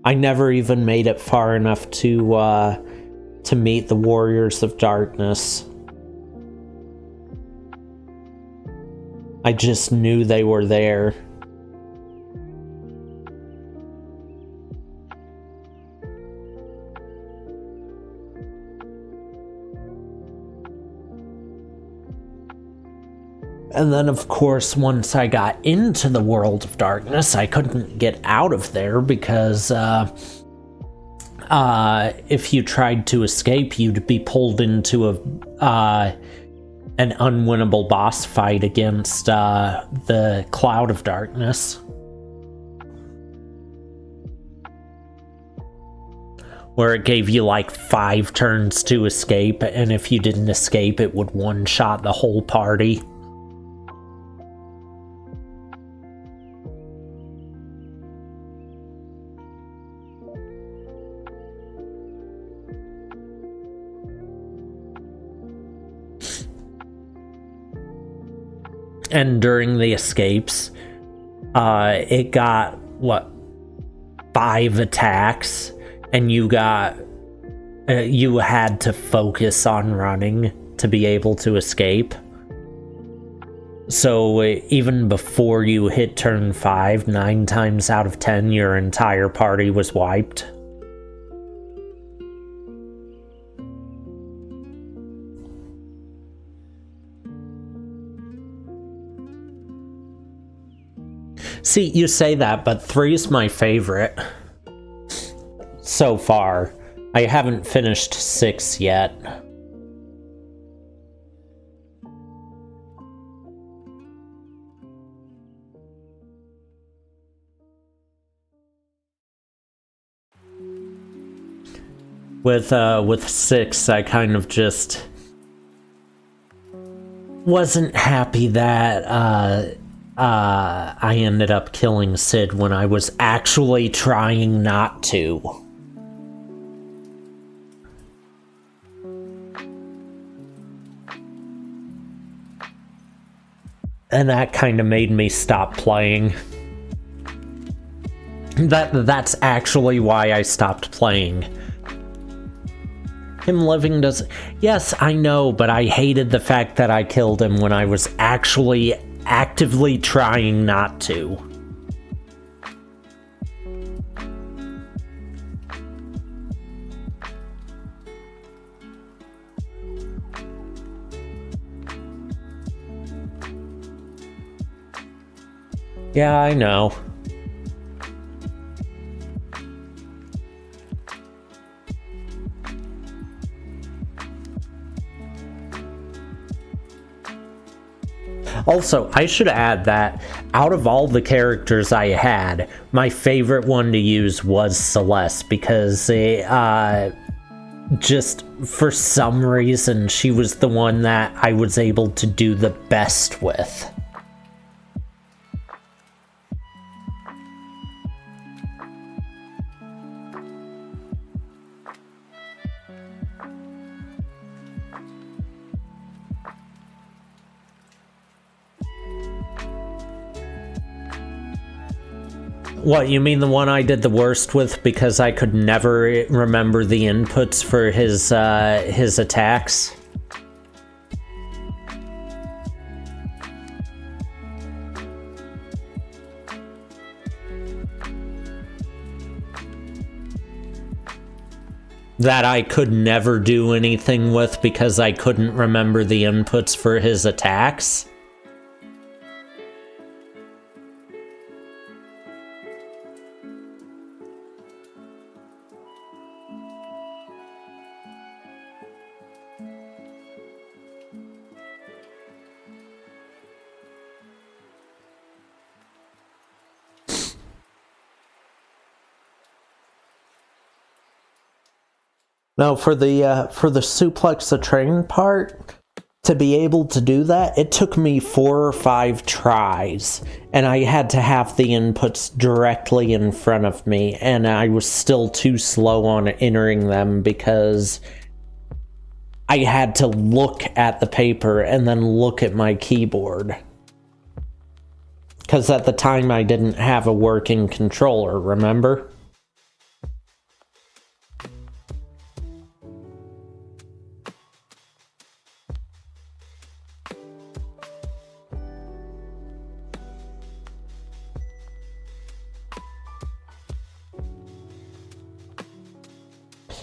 I never even made it far enough to meet the Warriors of Darkness. I just knew they were there. And then, of course, once I got into the world of darkness, I couldn't get out of there because if you tried to escape, you'd be pulled into an unwinnable boss fight against the Cloud of Darkness. Where it gave you like 5 turns to escape, and if you didn't escape, it would one-shot the whole party. And during the escapes, it got, 5 attacks, and you had to focus on running to be able to escape. So even before you hit turn 5, 9 times out of 10, your entire party was wiped. See, you say that, but 3's my favorite so far. I haven't finished 6 yet. With 6, I kind of just wasn't happy that I ended up killing Sid when I was actually trying not to. And that kind of made me stop playing. That's actually why I stopped playing. Him living does... Yes, I know, but I hated the fact that I killed him when I was actually actively trying not to. Yeah, I know. Also, I should add that out of all the characters I had, my favorite one to use was Celeste because just for some reason she was the one that I was able to do the best with. What, you mean the one I did the worst with because I could never remember the inputs for his attacks? That I could never do anything with because I couldn't remember the inputs for his attacks? No, for the suplex the train part, to be able to do that, it took me 4 or 5 tries, and I had to have the inputs directly in front of me, and I was still too slow on entering them because I had to look at the paper and then look at my keyboard. Because at the time I didn't have a working controller, remember?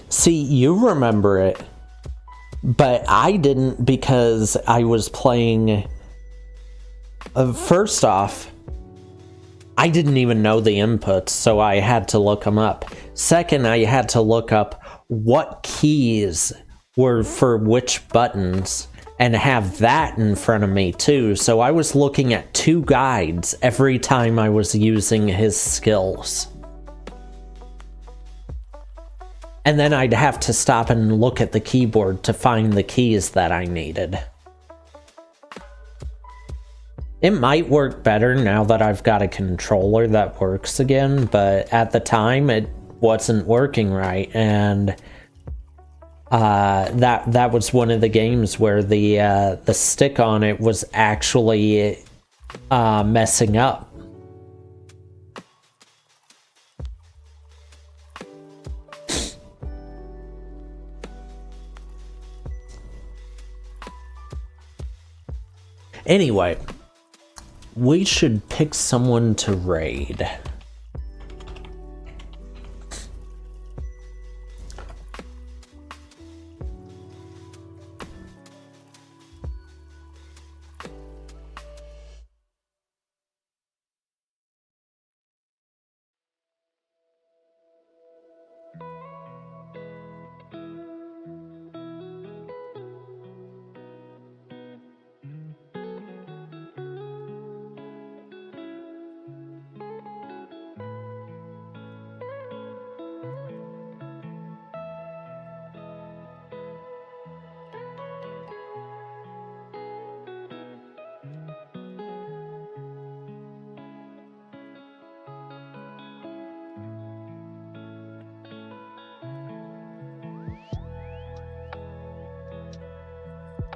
See, you remember it, but I didn't because I was playing... first off, I didn't even know the inputs, so I had to look them up. Second, I had to look up what keys were for which buttons and have that in front of me too, so I was looking at 2 guides every time I was using his skills. And then I'd have to stop and look at the keyboard to find the keys that I needed. It might work better now that I've got a controller that works again, but at the time it wasn't working right, and that was one of the games where the stick on it was actually messing up. Anyway, we should pick someone to raid.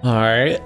Alright,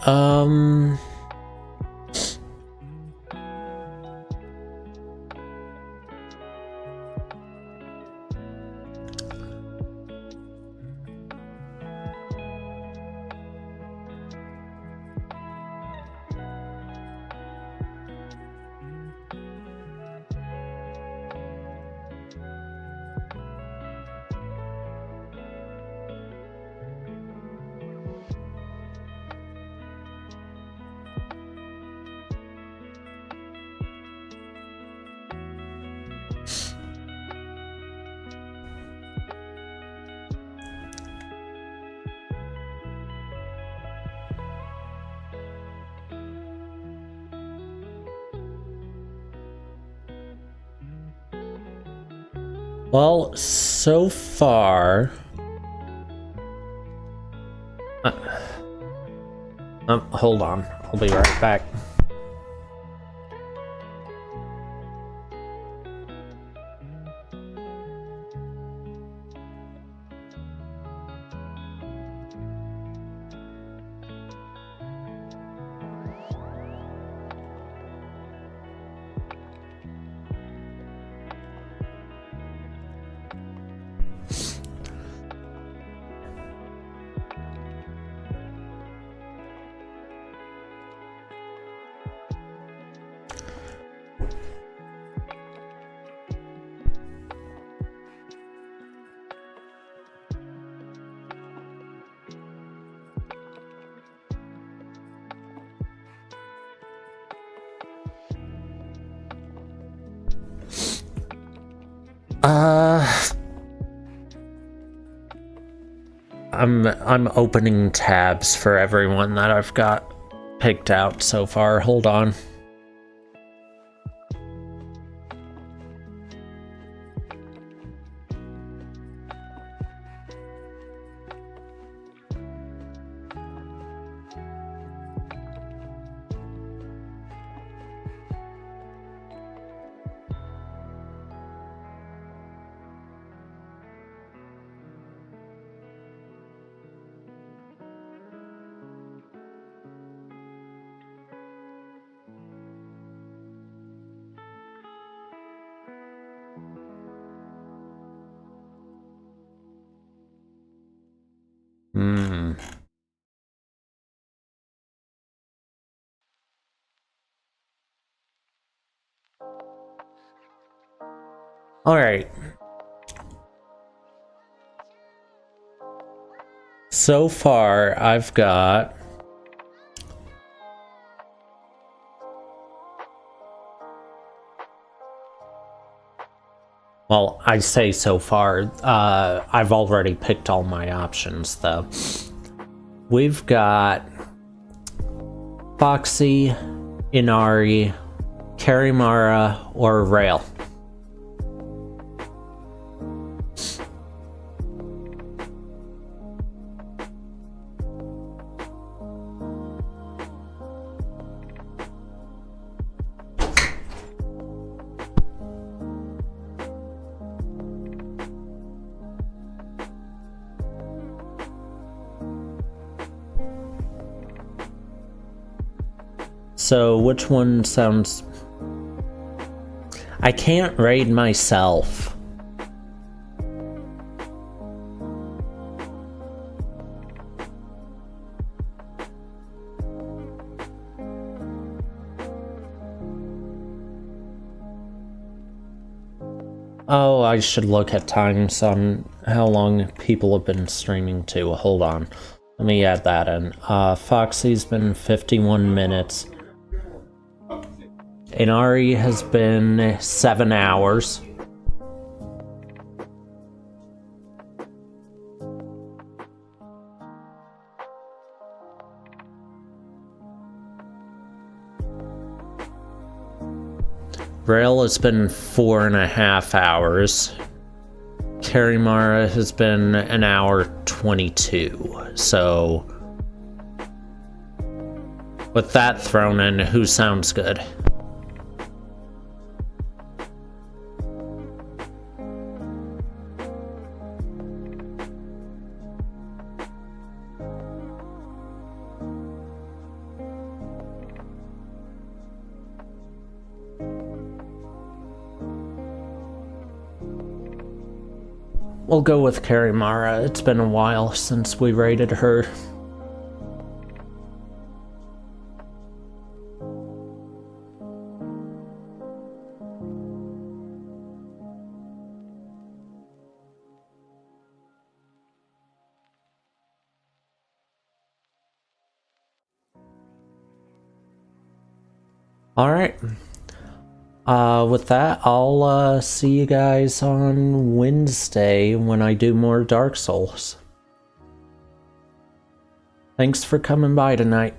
Well, so far... hold on. I'll be right back. I'm opening tabs for everyone that I've got picked out so far. Hold on. Alright. So far, I've got... Well, I say so far. I've already picked all my options, though. We've got... Foxy, Inari, Karimara, or Rail. So, which one sounds... I can't raid myself. Oh, I should look at times on how long people have been streaming to. Hold on. Let me add that in. Foxy's been 51 minutes. Inari has been 7 hours. Rail has been 4.5 hours. Karimara has been 1 hour 22. So, with that thrown in, who sounds good? We'll go with Karimara. It's been a while since we raided her. Alright. With that, I'll see you guys on Wednesday when I do more Dark Souls. Thanks for coming by tonight.